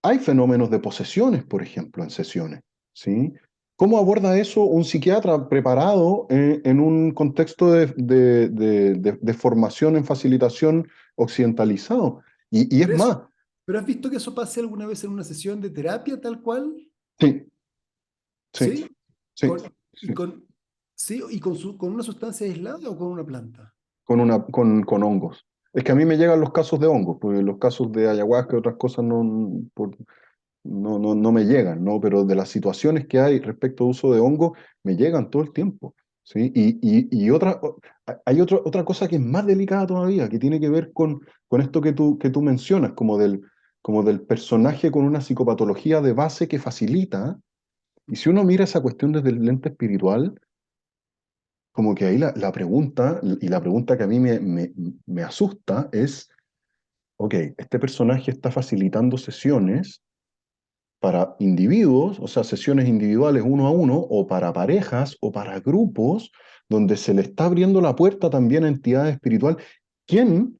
Hay fenómenos de posesiones, por ejemplo, en sesiones, ¿sí? ¿Cómo aborda eso un psiquiatra preparado en un contexto de formación en facilitación occidentalizado? Y es Pero más, eso, pero ¿has visto que eso pase alguna vez en una sesión de terapia tal cual? sí, sí, ¿Sí? sí, Con, y sí, con, ¿sí? ¿Y con una sustancia aislada o con una planta? con hongos. Es que a mí me llegan los casos de hongos, porque los casos de ayahuasca y otras cosas no me llegan, ¿no? Pero de las situaciones que hay respecto al uso de hongo, me llegan todo el tiempo, ¿sí? Hay otra cosa que es más delicada todavía, que tiene que ver con esto que tú mencionas, como del personaje con una psicopatología de base que facilita. Y si uno mira esa cuestión desde el lente espiritual, como que ahí la pregunta, y la pregunta que a mí me asusta es, ok, este personaje está facilitando sesiones para individuos, o sea, sesiones individuales uno a uno, o para parejas, o para grupos, donde se le está abriendo la puerta también a entidades espirituales. ¿Quién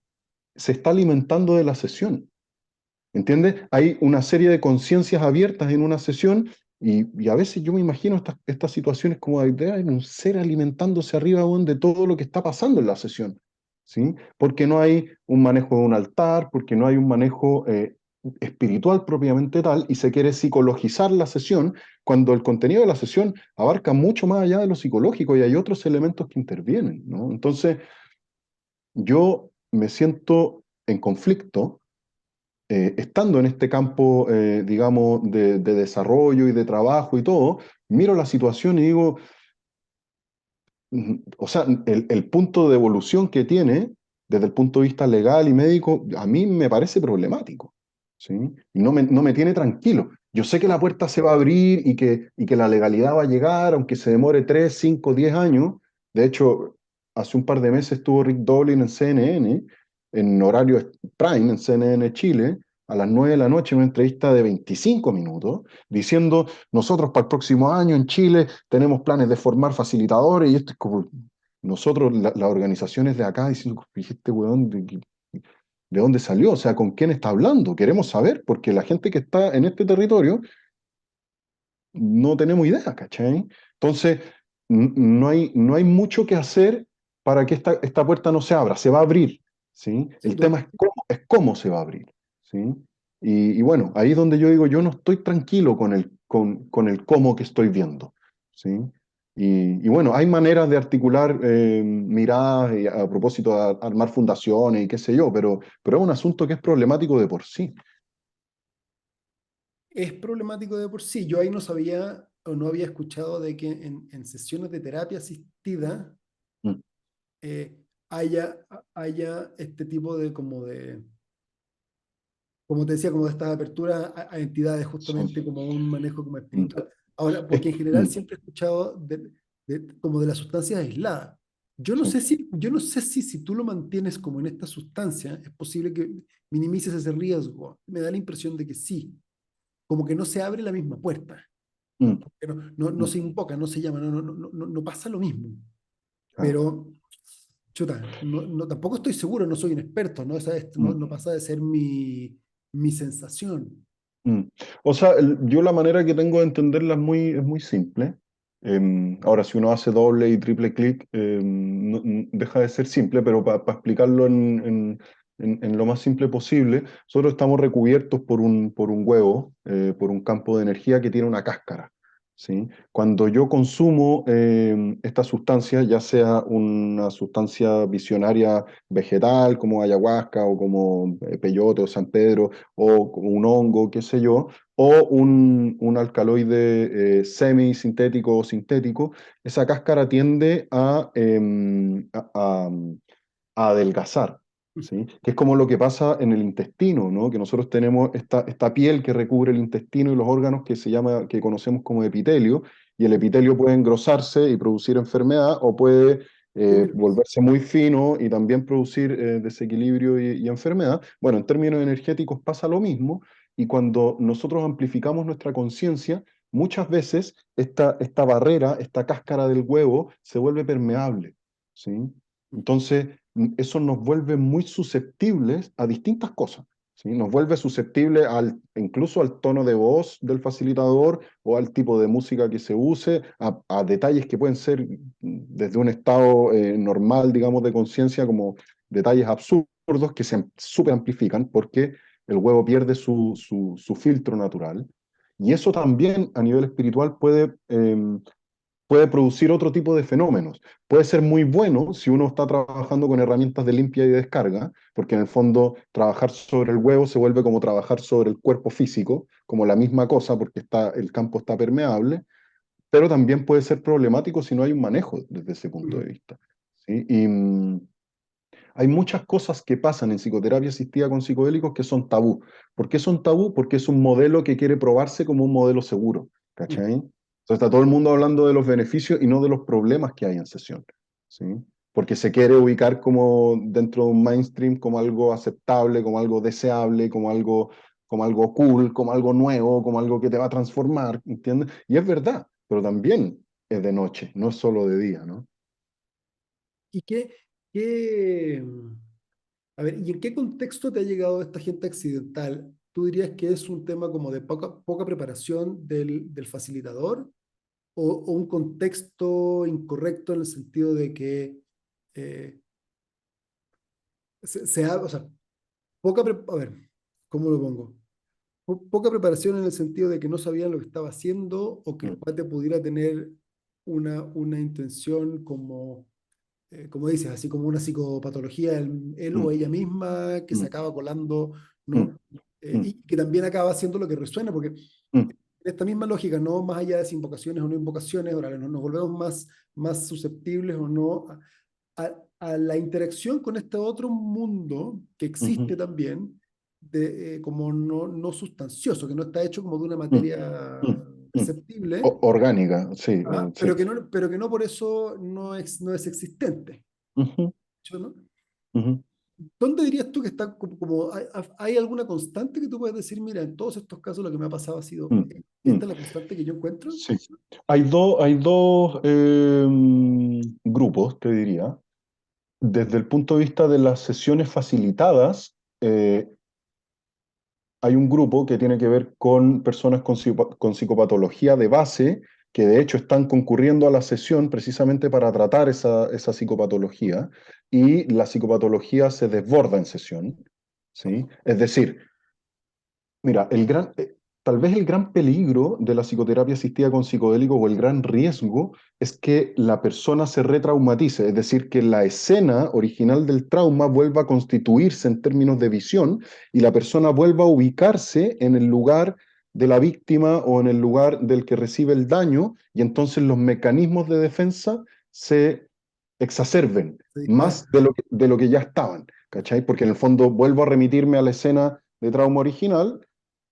se está alimentando de la sesión? ¿Entiendes? Hay una serie de conciencias abiertas en una sesión y a veces yo me imagino estas situaciones como de hay un ser alimentándose arriba weón, de todo lo que está pasando en la sesión, ¿sí? Porque no hay un manejo de un altar, porque no hay un manejo espiritual propiamente tal y se quiere psicologizar la sesión cuando el contenido de la sesión abarca mucho más allá de lo psicológico y hay otros elementos que intervienen, ¿no? Entonces, yo me siento en conflicto estando en este campo, digamos, de desarrollo y de trabajo y todo, miro la situación y digo, o sea, el punto de evolución que tiene desde el punto de vista legal y médico, a mí me parece problemático, ¿sí? Y no me tiene tranquilo. Yo sé que la puerta se va a abrir y que la legalidad va a llegar, aunque se demore 3 5 10 años. De hecho, hace un par de meses estuvo Rick Doblin en CNN, en horario prime, en CNN Chile, a las 9 de la noche, en una entrevista de 25 minutos, diciendo, nosotros para el próximo año en Chile tenemos planes de formar facilitadores y esto es como nosotros, las organizaciones de acá, diciendo, este weón, ¿de dónde salió? O sea, ¿con quién está hablando? Queremos saber, porque la gente que está en este territorio no tenemos idea, ¿cachai? Entonces, no hay mucho que hacer para que esta puerta no se abra, se va a abrir, ¿sí? Sí, El tema es cómo se va a abrir, ¿sí? Y bueno, ahí es donde yo digo, yo no estoy tranquilo con el cómo que estoy viendo, ¿sí? Y bueno, hay maneras de articular miradas y a propósito de armar fundaciones y qué sé yo, pero es un asunto que es problemático de por sí. es problemático de por sí. Yo ahí no sabía o no había escuchado de que en sesiones de terapia asistida Mm. eh, haya, haya este tipo de como te decía, como de esta apertura a entidades, justamente Sí. como un manejo como Mm. espiritual. Ahora, Es- porque en general mm, siempre he escuchado como de las sustancias aisladas. sí. Yo no sé si tú lo mantienes como en esta sustancia, es posible que minimices ese riesgo. Me da la impresión de que sí, como que no se abre la misma puerta, Mm, que no mm, se invoca, no se llama, no pasa lo mismo. claro. Pero, chuta, tampoco estoy seguro, no soy un experto, ¿no? Mm. No pasa de ser mi sensación. Mm. O sea, yo la manera que tengo de entenderla es muy simple. Ahora, si uno hace doble y triple clic, deja de ser simple, pero para explicarlo en lo más simple posible, nosotros estamos recubiertos por un huevo, por un campo de energía que tiene una cáscara. ¿Sí? Cuando yo consumo esta sustancia, ya sea una sustancia visionaria vegetal como ayahuasca o como peyote o San Pedro, o como un hongo, qué sé yo, o un alcaloide semisintético o sintético, esa cáscara tiende a adelgazar, ¿sí? Que es como lo que pasa en el intestino, ¿no? Que nosotros tenemos esta piel que recubre el intestino y los órganos que se llama, que conocemos como epitelio, y el epitelio puede engrosarse y producir enfermedad, o puede volverse muy fino y también producir desequilibrio y enfermedad. Bueno, en términos energéticos pasa lo mismo, y cuando nosotros amplificamos nuestra conciencia, muchas veces esta barrera, esta cáscara del huevo, se vuelve permeable, ¿sí? Entonces, eso nos vuelve muy susceptibles a distintas cosas, ¿sí? Nos vuelve susceptibles incluso al tono de voz del facilitador o al tipo de música que se use, a detalles que pueden ser desde un estado normal, digamos, de conciencia, como detalles absurdos que se super amplifican porque el huevo pierde su filtro natural. Y eso también a nivel espiritual puede producir otro tipo de fenómenos. Puede ser muy bueno si uno está trabajando con herramientas de limpia y descarga, porque en el fondo trabajar sobre el huevo se vuelve como trabajar sobre el cuerpo físico, como la misma cosa, porque el campo está permeable, pero también puede ser problemático si no hay un manejo desde ese punto de vista. ¿Sí? Hay muchas cosas que pasan en psicoterapia asistida con psicodélicos que son tabú. ¿Por qué son tabú? Porque es un modelo que quiere probarse como un modelo seguro. ¿Cachai? Entonces está todo el mundo hablando de los beneficios y no de los problemas que hay en sesión. ¿Sí? Porque se quiere ubicar como dentro de un mainstream como algo aceptable, como algo deseable, como algo cool, como algo nuevo, como algo que te va a transformar, ¿entiendes? Y es verdad, pero también es de noche, no es solo de día, ¿no? ¿Y qué, a ver, ¿y en qué contexto te ha llegado esta gente accidental? ¿Tú dirías que es un tema como de poca preparación del facilitador o un contexto incorrecto en el sentido de que eh, o sea, a ver, ¿cómo lo pongo? Poca preparación en el sentido de que no sabían lo que estaba haciendo o que el Mm, cuate pudiera tener una intención como dices, así como una psicopatología, él o mm, ella misma que se mm, acaba colando, mm, ¿no? mm, Y que también acaba haciendo lo que resuena, porque en mm. esta misma lógica, no más allá de si invocaciones o no invocaciones, ahora nos volvemos más susceptibles o no a la interacción con este otro mundo que Ujú, existe también, como no sustancioso, que no está hecho como de una mm, materia mm, mm. perceptible, Orgánica, sí, sí. pero que no por eso no es existente. Ujú, ¿Sí, no? ujú, ¿Dónde dirías tú que está hay alguna constante que tú puedes decir, mira, en todos estos casos lo que me ha pasado ha sido, mm, mm. esta es la constante que yo encuentro? Sí. Hay dos grupos, te diría. Desde el punto de vista de las sesiones facilitadas, hay un grupo que tiene que ver con personas con psicopatología de base, que de hecho están concurriendo a la sesión precisamente para tratar esa psicopatología, y la psicopatología se desborda en sesión, ¿sí? Es decir, mira, tal vez el gran peligro de la psicoterapia asistida con psicodélicos, o el gran riesgo, es que la persona se retraumatice, es decir, que la escena original del trauma vuelva a constituirse en términos de visión y la persona vuelva a ubicarse en el lugar de la víctima o en el lugar del que recibe el daño, y entonces los mecanismos de defensa se exacerben Sí, claro. más de lo que ya estaban, ¿cachai? Porque en el fondo vuelvo a remitirme a la escena de trauma original,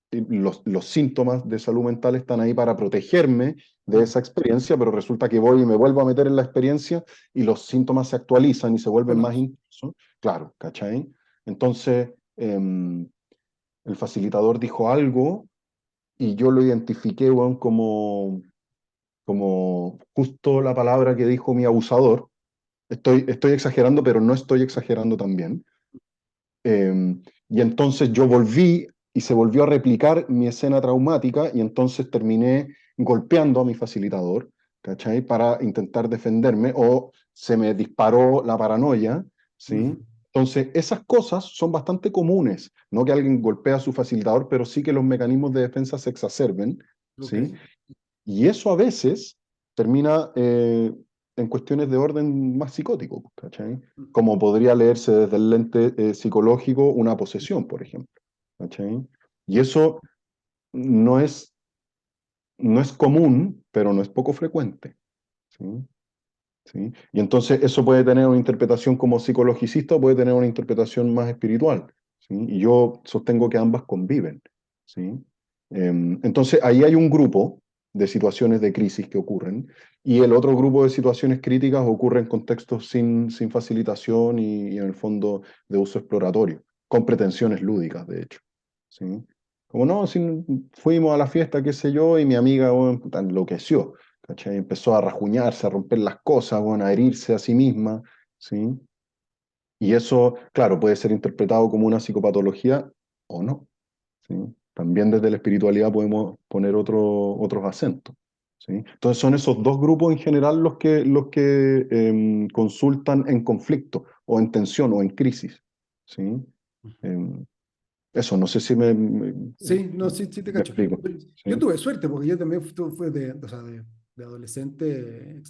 y los síntomas de salud mental están ahí para protegerme de Mm. esa experiencia, pero resulta que voy y me vuelvo a meter en la experiencia y los síntomas se actualizan y se vuelven Son más otros. intensos, claro, ¿cachai? Entonces, el facilitador dijo algo y yo lo identifiqué, weón, como justo la palabra que dijo mi abusador. Estoy exagerando, pero no estoy exagerando también. Y entonces yo volví y se volvió a replicar mi escena traumática y entonces terminé golpeando a mi facilitador, ¿cachai? Para intentar defenderme o se me disparó la paranoia, ¿sí? Mm. Entonces, esas cosas son bastante comunes, no que alguien golpee a su facilitador, pero sí que los mecanismos de defensa se exacerben, Ok. ¿sí? Y eso a veces termina en cuestiones de orden más psicótico, ¿cachai? Mm. Como podría leerse desde el lente psicológico una posesión, por ejemplo, ¿cachai? Y eso no es, no es común, pero no es poco frecuente, ¿sí? ¿Sí? Y entonces eso puede tener una interpretación como psicologicista o puede tener una interpretación más espiritual, ¿sí? Y yo sostengo que ambas conviven, ¿sí? Entonces ahí hay un grupo de situaciones de crisis que ocurren y el otro grupo de situaciones críticas ocurre en contextos sin facilitación y en el fondo de uso exploratorio, con pretensiones lúdicas, de hecho, ¿sí? Como no, si fuimos a la fiesta, qué sé yo, y mi amiga, bueno, puta, enloqueció. ¿Cachai? Empezó a rajuñarse, a romper las cosas, bueno, a herirse a sí misma, ¿sí? Y eso, claro, puede ser interpretado como una psicopatología o no, ¿sí? También desde la espiritualidad podemos poner otros acentos, ¿sí? Entonces son esos dos grupos en general los que consultan en conflicto, o en tensión, o en crisis, ¿sí? Em, Eso, no sé si Sí, no, sí, sí te me cacho. explico, Yo ¿sí? tuve suerte porque yo también fue o sea, de adolescente,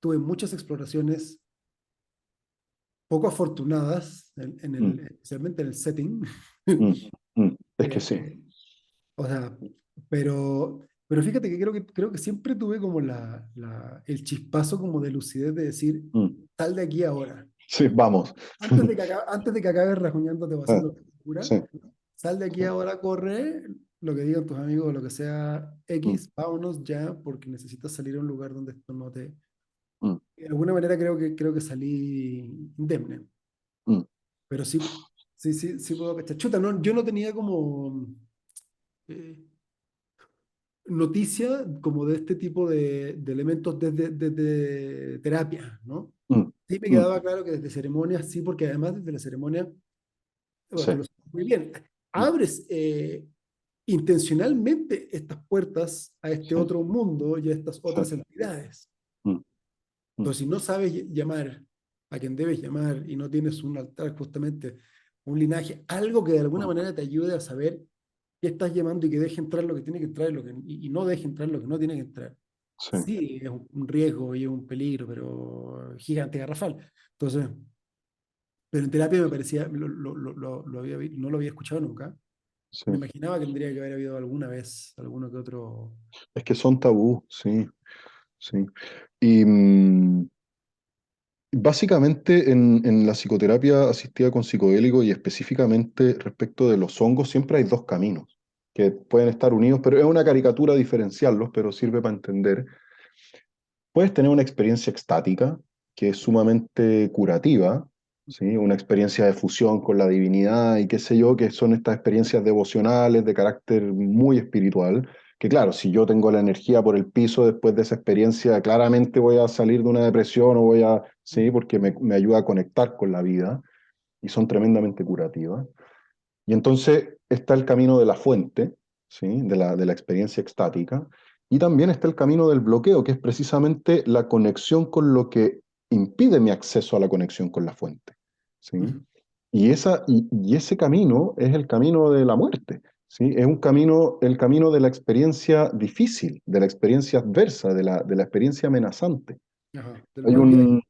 tuve muchas exploraciones poco afortunadas, Mm, especialmente en el setting. mm, Es que sí. Eh, o sea, pero fíjate que creo que siempre tuve como el chispazo como de lucidez de decir, Mm. sal de aquí ahora. Sí, vamos. Antes de que acabes rajuñándote o Ah, haciendo locura, sí, sal de aquí sí, ahora, corre, lo que digan tus amigos, lo que sea mm, X, vámonos ya, porque necesitas salir a un lugar donde esto no te... mm, De alguna manera creo que salí indemne, mm, pero sí puedo cachar. Chuta, no, yo no tenía como eh, noticia como de este tipo de elementos desde terapia, ¿no? mm, Sí me mm, quedaba claro que desde ceremonias, sí, porque además desde la ceremonia, bueno, sí, tú lo sabes muy bien, mm, abres intencionalmente estas puertas a este sí, otro mundo y a estas sí, otras entidades. mm, mm, Entonces, si no sabes llamar a quien debes llamar y no tienes un altar, justamente, un linaje, algo que de alguna mm, manera te ayude a saber qué estás llamando y que deje entrar lo que tiene que entrar y no deje entrar lo que no tiene que entrar. sí, Sí, es un riesgo y es un peligro, pero gigante garrafal. Entonces, pero en terapia me parecía, no lo había escuchado nunca. sí. Me imaginaba que tendría que haber habido alguna vez, alguno que otro. Es que son tabú, sí, sí. Y básicamente en la psicoterapia asistida con psicodélico y específicamente respecto de los hongos, siempre hay dos caminos que pueden estar unidos, pero es una caricatura diferenciarlos, pero sirve para entender. Puedes tener una experiencia extática que es sumamente curativa, ¿sí? Una experiencia de fusión con la divinidad y qué sé yo, que son estas experiencias devocionales de carácter muy espiritual, que claro, si yo tengo la energía por el piso después de esa experiencia, claramente voy a salir de una depresión o voy a, sí, porque me ayuda a conectar con la vida y son tremendamente curativas. Y entonces está el camino de la fuente, ¿sí? De la experiencia extática, y también está el camino del bloqueo, que es precisamente la conexión con lo que impide mi acceso a la conexión con la fuente, ¿sí? Ujú. Y ese camino es el camino de la muerte, ¿sí? Es un camino, el camino de la experiencia difícil, de la experiencia adversa, de la experiencia amenazante. Ajá, del Hay mal viaje. un,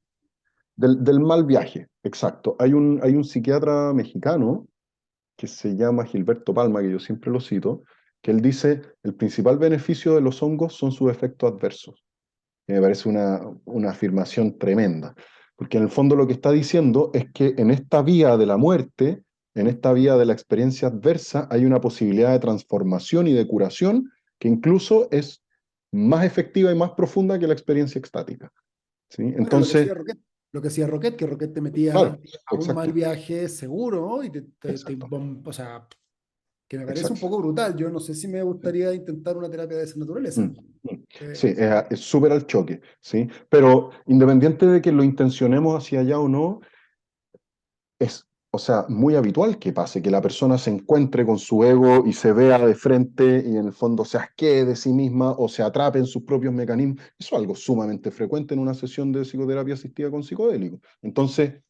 del mal viaje, exacto. Hay un psiquiatra mexicano que se llama Gilberto Palma, que yo siempre lo cito, que él dice, el principal beneficio de los hongos son sus efectos adversos. Que me parece una afirmación tremenda, Porque en el fondo lo que está diciendo es que en esta vía de la muerte, en esta vía de la experiencia adversa, hay una posibilidad de transformación y de curación que incluso es más efectiva y más profunda que la experiencia extática. ¿Sí? Bueno, Entonces, Lo que hacía Rocket, que Rocket te metía claro, a un mal exacto, viaje seguro, ¿no? Y exacto, o sea, que me parece un exacto. poco brutal. Yo no sé si me gustaría intentar una terapia de esa naturaleza. Mm, mm. Eh, Sí, es súper al choque, ¿sí? Pero independiente de que lo intencionemos hacia allá o no, es, o sea, muy habitual que pase, que la persona se encuentre con su ego y se vea de frente y en el fondo se asquee de sí misma o se atrape en sus propios mecanismos. Eso es algo sumamente frecuente en una sesión de psicoterapia asistida con psicodélicos. Entonces,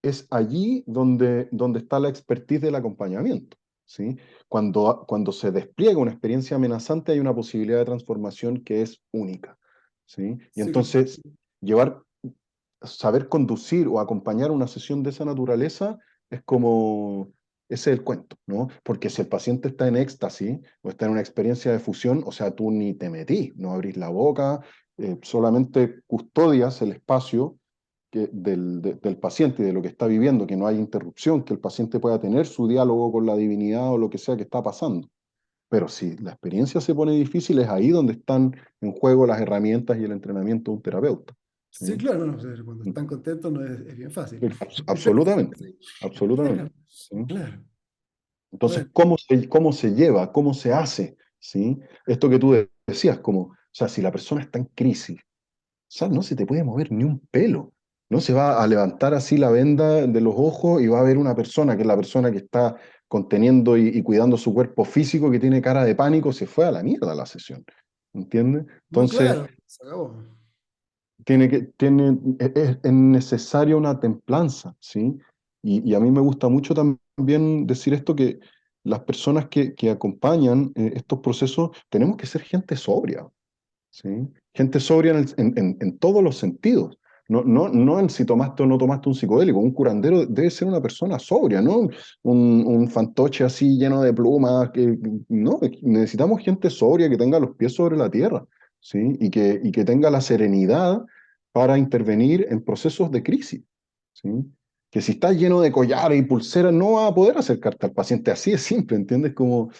es allí donde está la expertise del acompañamiento, ¿sí? Cuando se despliega una experiencia amenazante hay una posibilidad de transformación que es única, ¿sí? Y sí, entonces, llevar saber conducir o acompañar una sesión de esa naturaleza es como, ese es el cuento, ¿no? Porque si el paciente está en éxtasis o está en una experiencia de fusión, o sea, tú ni te metís, no abrís la boca, solamente custodias el espacio del paciente y de lo que está viviendo, que no haya interrupción, que el paciente pueda tener su diálogo con la divinidad o lo que sea que está pasando. Pero si la experiencia se pone difícil, es ahí donde están en juego las herramientas y el entrenamiento de un terapeuta. ¿Sí? sí, claro, no, o sea, cuando están contentos no es bien fácil. Absolutamente, absolutamente. Claro, ¿Sí? claro. Entonces, Bueno, cómo se lleva? ¿Cómo se hace? ¿Sí? Esto que tú decías, como, o sea, si la persona está en crisis, o sea, no se te puede mover ni un pelo. No se va a levantar así la venda de los ojos y va a ver una persona, que es la persona que está conteniendo y cuidando su cuerpo físico, que tiene cara de pánico, se fue a la mierda la sesión. ¿Entiendes? no, Entonces, claro, se acabó. es necesaria una templanza, ¿sí? Y a mí me gusta mucho también decir esto, que las personas que acompañan estos procesos tenemos que ser gente sobria, ¿sí? Gente sobria en todos los sentidos. No en si tomaste o no tomaste un psicodélico. Un curandero debe ser una persona sobria, ¿no? Un fantoche así lleno de plumas. No, necesitamos gente sobria que tenga los pies sobre la tierra, ¿sí? Y que tenga la serenidad para intervenir en procesos de crisis, ¿sí? Que si estás lleno de collares y pulseras no vas a poder acercarte al paciente. Así es simple, ¿entiendes? Como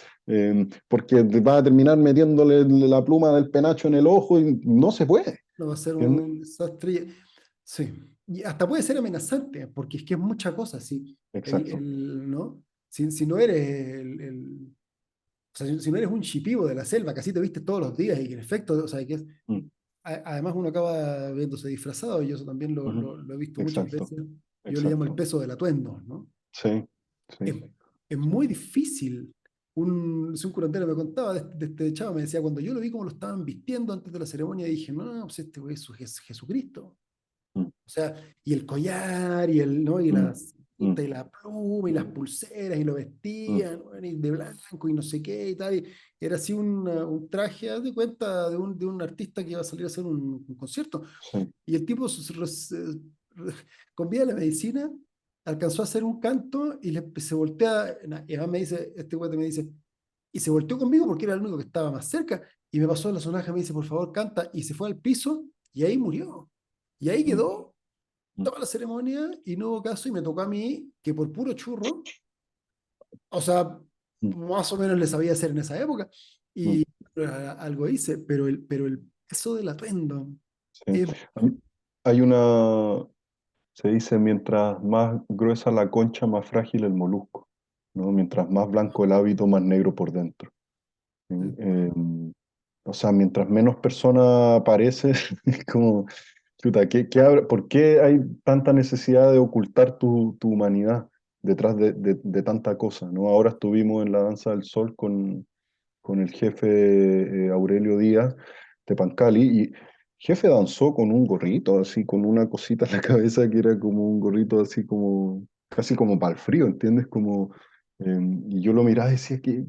porque va a terminar metiéndole la pluma del penacho en el ojo y no se puede, No va a ser ¿entiendes? un desastre. Sí, y hasta puede ser amenazante, porque es que es mucha cosa, sí. Exacto. ¿No? Si no eres o sea, si no eres un chipivo de la selva, que así te viste todos los días y que en efecto, o sea, Mm, además uno acaba viéndose disfrazado y eso también ujú. lo he visto muchas Exacto, veces. Yo le llamo el exacto. peso del atuendo, ¿no? Sí, Es, sí. es muy difícil. Si un curandero me contaba de este chavo, me decía, cuando yo lo vi como lo estaban vistiendo antes de la ceremonia, dije, no, pues este güey es Jesucristo. Mm, O sea, y el collar, ¿no? Y mm, las mm, cintas, y la pluma, y las pulseras, y lo mm, vestían, bueno, y de blanco, y no sé qué, y tal. Y era así un traje, haz de cuenta, de un artista que iba a salir a hacer un concierto. sí. Y el tipo, con vida de la medicina, alcanzó a hacer un canto y se voltea, y además me dice, este güey me dice, y se volteó conmigo porque era el único que estaba más cerca, y me pasó la sonaja, me dice, por favor, canta, y se fue al piso, y ahí murió. Y ahí Mm, quedó mm, toda la ceremonia, y no hubo caso, y me tocó a mí, que por puro churro, o sea, mm, más o menos le sabía hacer en esa época, mm, y algo hice, pero el peso del atuendo sí. es Hay se dice, mientras más gruesa la concha, más frágil el molusco, ¿no? Mientras más blanco el hábito, más negro por dentro. ¿Sí? O sea, mientras menos persona apareces, es como, chuta, ¿por qué hay tanta necesidad de ocultar tu humanidad detrás de tanta cosa, ¿no? Ahora estuvimos en la Danza del Sol con el jefe Aurelio Díaz de Pancali, y jefe danzó con un gorrito, así, con una cosita en la cabeza que era como un gorrito así como, casi como para el frío, ¿entiendes? Y yo lo miraba y decía, qué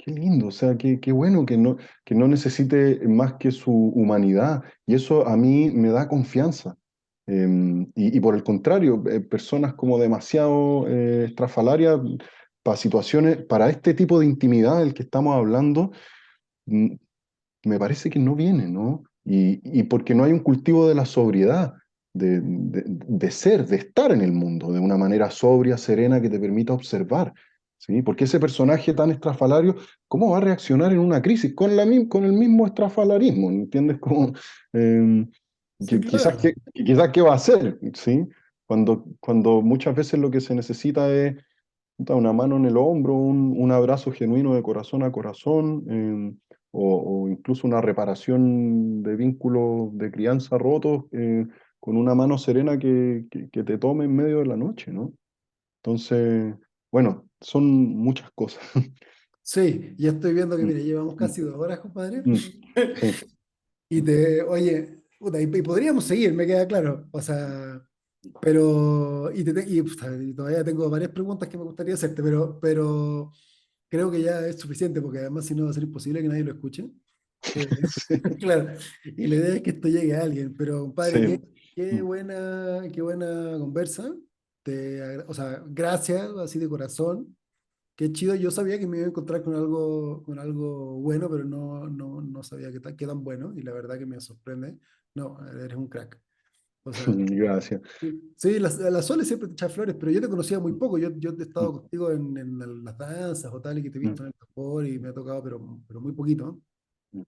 lindo, o sea, qué bueno que no necesite más que su humanidad, y eso a mí me da confianza. Y por el contrario, personas como demasiado estrafalarias para situaciones, para este tipo de intimidad del que estamos hablando, me parece que no viene, ¿no? Y porque no hay un cultivo de la sobriedad. de ser, de estar en el mundo, de una manera sobria, serena, que te permita observar. ¿Sí? Porque ese personaje tan estrafalario, ¿cómo va a reaccionar en una crisis? Con el mismo estrafalarismo, ¿entiendes? Como, eh, Sí, quizás, claro. quizás qué va a hacer, ¿sí? Cuando muchas veces lo que se necesita es puta, una mano en el hombro, un abrazo genuino de corazón a corazón, o incluso una reparación de vínculos de crianza rotos, con una mano serena que te tome en medio de la noche, ¿no? Entonces, bueno, son muchas cosas. Sí, ya estoy viendo que, Mm, mira, llevamos mm, casi 2 horas, compadre. mm, sí, Oye, puta, y podríamos seguir, me queda claro. O sea, pero, puta, y todavía tengo varias preguntas que me gustaría hacerte, pero creo que ya es suficiente, porque además si no va a ser imposible que nadie lo escuche. Eh, sí, claro, y la idea es que esto llegue a alguien, pero compadre, sí. Mm, qué buena conversa. O sea, gracias, así de corazón. Qué chido, yo sabía que me iba a encontrar con algo bueno, pero no sabía qué tan bueno, y la verdad que me sorprende. No, eres un crack. O sea, gracias. sí, la Sole siempre te echa flores, pero yo te conocía muy poco. Yo he Mm, estado contigo en las danzas o tal, y que te he mm, visto en el tambor y me ha tocado, pero muy poquito. mm,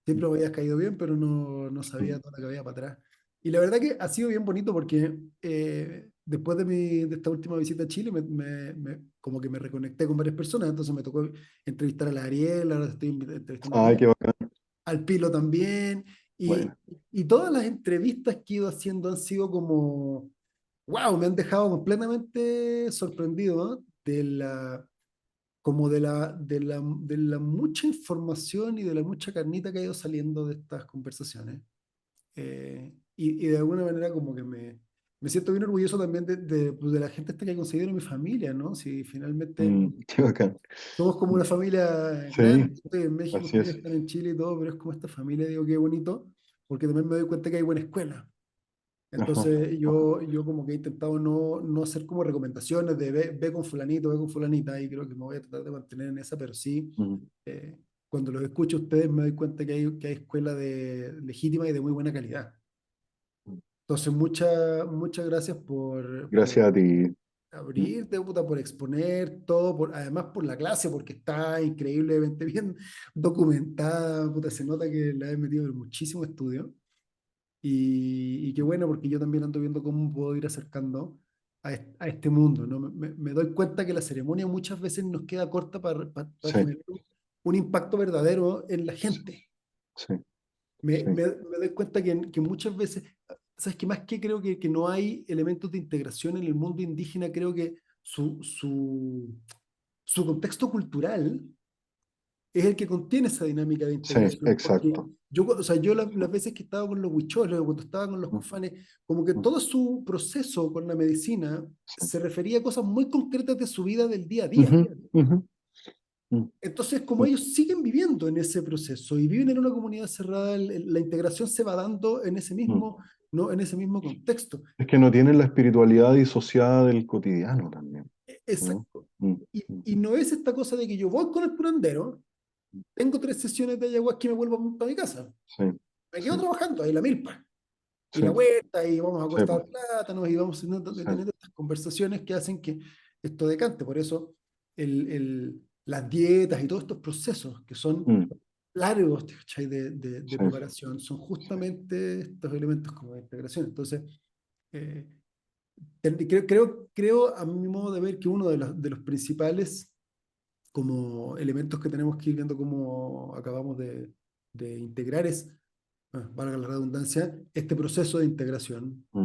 Siempre me habías caído bien, pero no sabía mm, todo lo que había para atrás. Y la verdad que ha sido bien bonito porque después de esta última visita a Chile, como que me reconecté con varias personas, entonces me tocó entrevistar a la Ariel, ahora estoy entrevistando a ti, ay, qué bacán. al Pilo también, Bueno. y todas las entrevistas que he ido haciendo han sido como, wow, me han dejado completamente sorprendido, ¿no? Como de la mucha información y de la mucha carnita que ha ido saliendo de estas conversaciones. Y de alguna manera como que me siento bien orgulloso también pues, de la gente esta que he conseguido en mi familia, ¿no? Si finalmente Qué bacán. somos como una familia grande, Sí, estoy en México, así ustedes es. están en Chile y todo, pero es como esta familia, digo, qué bonito, porque también me doy cuenta que hay buena escuela. Ajá. Entonces yo como que he intentado no hacer como recomendaciones de ve con fulanito, ve con fulanita, y creo que me voy a tratar de mantener en esa, pero sí, Mm. eh, cuando los escucho a ustedes me doy cuenta que hay escuela legítima y de muy buena calidad. Entonces muchas gracias por Gracias a ti. Mm, abrirte, puta, por exponer todo, además por la clase, porque está increíblemente bien documentada, puta, se nota que le has metido muchísimo estudio. Y qué bueno, porque yo también ando viendo cómo puedo ir acercando a este mundo, ¿no? Me doy cuenta que la ceremonia muchas veces nos queda corta para sí, generar un impacto verdadero en la sí, gente. sí, Me, sí, me, me doy cuenta que muchas veces, ¿sabes qué? Más que creo que no hay elementos de integración en el mundo indígena, creo que su contexto cultural es el que contiene esa dinámica de sí, integración, porque exacto. o sea, las veces que estaba con los huicholes o cuando estaba con los Mm, cofanes, como que mm, todo su proceso con la medicina sí. se refería a cosas muy concretas de su vida del día a Ujú, día. ujú, mm, Entonces, como mm, ellos siguen viviendo en ese proceso y viven en una comunidad cerrada, la integración se va dando en ese mm. mismo, ¿no? En ese mismo contexto. Es que no tienen la espiritualidad disociada del cotidiano también, ¿no? Exacto. Mm, mm, Y no es esta cosa de que yo voy con el curandero, tengo 3 sesiones de ayahuasca y me vuelvo para mi casa. sí, Me quedo sí, trabajando ahí la milpa. Y sí, la vuelta, y vamos a sí, cortar po, plátanos, y vamos sí, teniendo estas conversaciones que hacen que esto decante. Por eso las dietas y todos estos procesos que son mm, largos, ¿cachai? De sí, preparación, son justamente estos elementos como de integración. Entonces, eh, creo, a mi modo de ver, que uno de los principales como elementos que tenemos que ir viendo cómo acabamos de integrar es, valga la redundancia, este proceso de integración mm,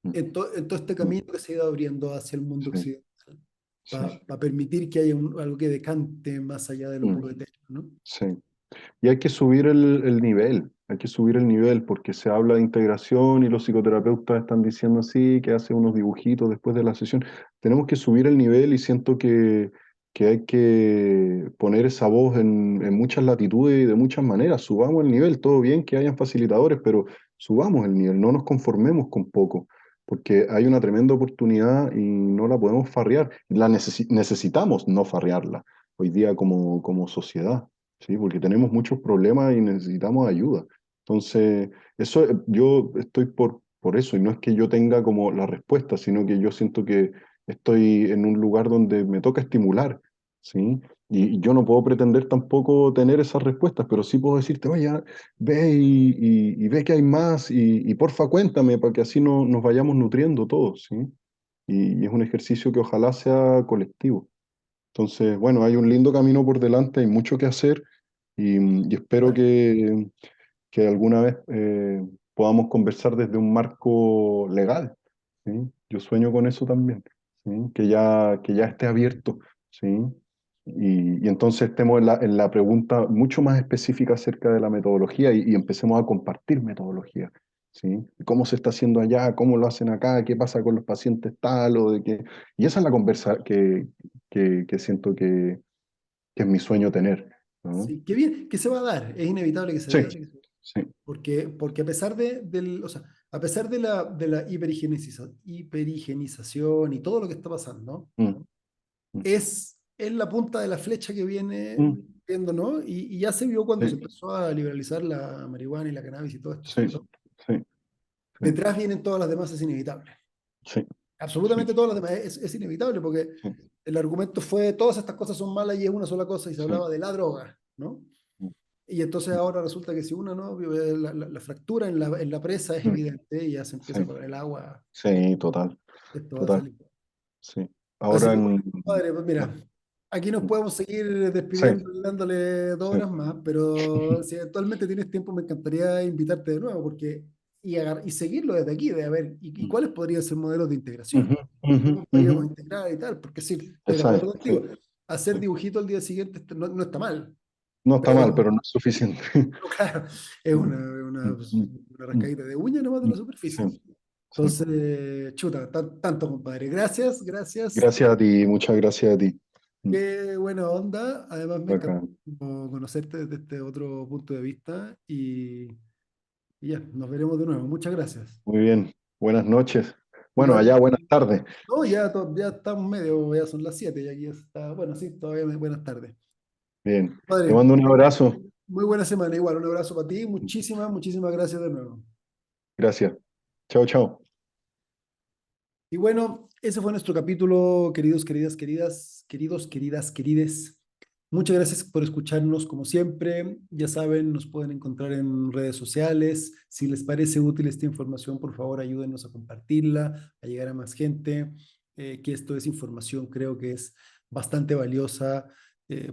mm, en todo este mm, camino que se ha ido abriendo hacia el mundo sí, occidental, sí, para permitir que haya algo que decante más allá de lo mm, puro etéreo, ¿no? sí. Y hay que subir el nivel, hay que subir el nivel porque se habla de integración y los psicoterapeutas están diciendo así, que hace unos dibujitos después de la sesión. Tenemos que subir el nivel y siento que hay que poner esa voz en muchas latitudes y de muchas maneras. Subamos el nivel, todo bien que hayan facilitadores, pero subamos el nivel, no nos conformemos con poco. Porque hay una tremenda oportunidad y no la podemos farrear. Necesitamos no farrearla hoy día como sociedad. ¿Sí? Porque tenemos muchos problemas y necesitamos ayuda. Entonces, eso yo estoy por eso, y no es que yo tenga como la respuesta, sino que yo siento que estoy en un lugar donde me toca estimular, ¿sí? Y yo no puedo pretender tampoco tener esas respuestas, pero sí puedo decirte, oye, ve y ve que hay más y porfa cuéntame para que así nos vayamos nutriendo todos, ¿sí? Y es un ejercicio que ojalá sea colectivo. Entonces, bueno, hay un lindo camino por delante, hay mucho que hacer y espero que alguna vez podamos conversar desde un marco legal, ¿sí? Yo sueño con eso también, ¿sí? Que ya esté abierto, ¿sí? Y entonces estemos en la pregunta mucho más específica acerca de la metodología y empecemos a compartir metodología, ¿sí? ¿Cómo se está haciendo allá? ¿Cómo lo hacen acá? ¿Qué pasa con los pacientes tal o de qué? Y esa es la conversa que siento que es mi sueño tener, ¿no? Sí, qué bien, que se va a dar, es inevitable que se Sí, dé, sí. porque a pesar o sea, a pesar de la hiperhigienización y todo lo que está pasando, Mm, mm, es la punta de la flecha que viene mm. viendo, ¿no? Y ya se vio cuando se Sí, empezó a liberalizar la marihuana y la cannabis y todo esto, sí, ¿cierto? sí, sí, Detrás vienen todas las demás, es inevitable. sí, sí, Absolutamente todas las demás, es inevitable porque sí, el argumento fue todas estas cosas son malas y es una sola cosa y se sí, hablaba de la droga, ¿no? mm, Y entonces ahora resulta que si uno no, la fractura en la presa es mm, evidente y ya se empieza sí, con el agua, sí, total, esto va a total, salir. sí. Así Ahora que en... bueno, padre, pues mira, aquí nos mm, podemos seguir sí, despidiendo y dándole dos sí, horas más, pero si actualmente tienes tiempo me encantaría invitarte de nuevo porque y seguirlo desde aquí, de a ver, y mm, cuáles podrían ser modelos de integración. ujú, ujú, ¿Cómo ujú. podríamos integrar y tal? Porque sí, estoy de Esa es, acuerdo sí, contigo. Hacer sí. dibujito al día siguiente no está mal, No está mal, pero pero no es suficiente. no, claro, es Mm, una, mm, pues, mm, una mm, rascadita de uña nomás de mm. la Sí, superficie. sí. Entonces, chuta, tanto, compadre. Gracias, gracias. Gracias a ti, muchas gracias a ti. Mm, Qué buena onda. Además, me encantó bacán. conocerte desde este otro punto de vista y ya, nos veremos de nuevo. Muchas gracias. Muy bien, buenas noches. Bueno, allá Igual, buenas tardes. no, ya estamos medio, ya son las 7 y aquí ya está, bueno, sí, todavía buenas tardes. Bien, te Padre, mando un abrazo. muy buena semana. Igual, un abrazo para ti. Muchísimas gracias de nuevo. Gracias. Chao, chao. Y bueno, ese fue nuestro capítulo, querides. Muchas gracias por escucharnos como siempre. Ya saben, nos pueden encontrar en redes sociales. Si les parece útil esta información, por favor, ayúdenos a compartirla, a llegar a más gente. Que esto es información, creo que es bastante valiosa,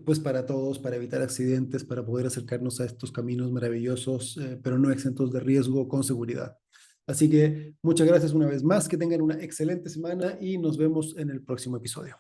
pues para todos, para evitar accidentes, para poder acercarnos a estos caminos maravillosos, pero no exentos de riesgo, con seguridad. Así que muchas gracias una vez más, que tengan una excelente semana y nos vemos en el próximo episodio.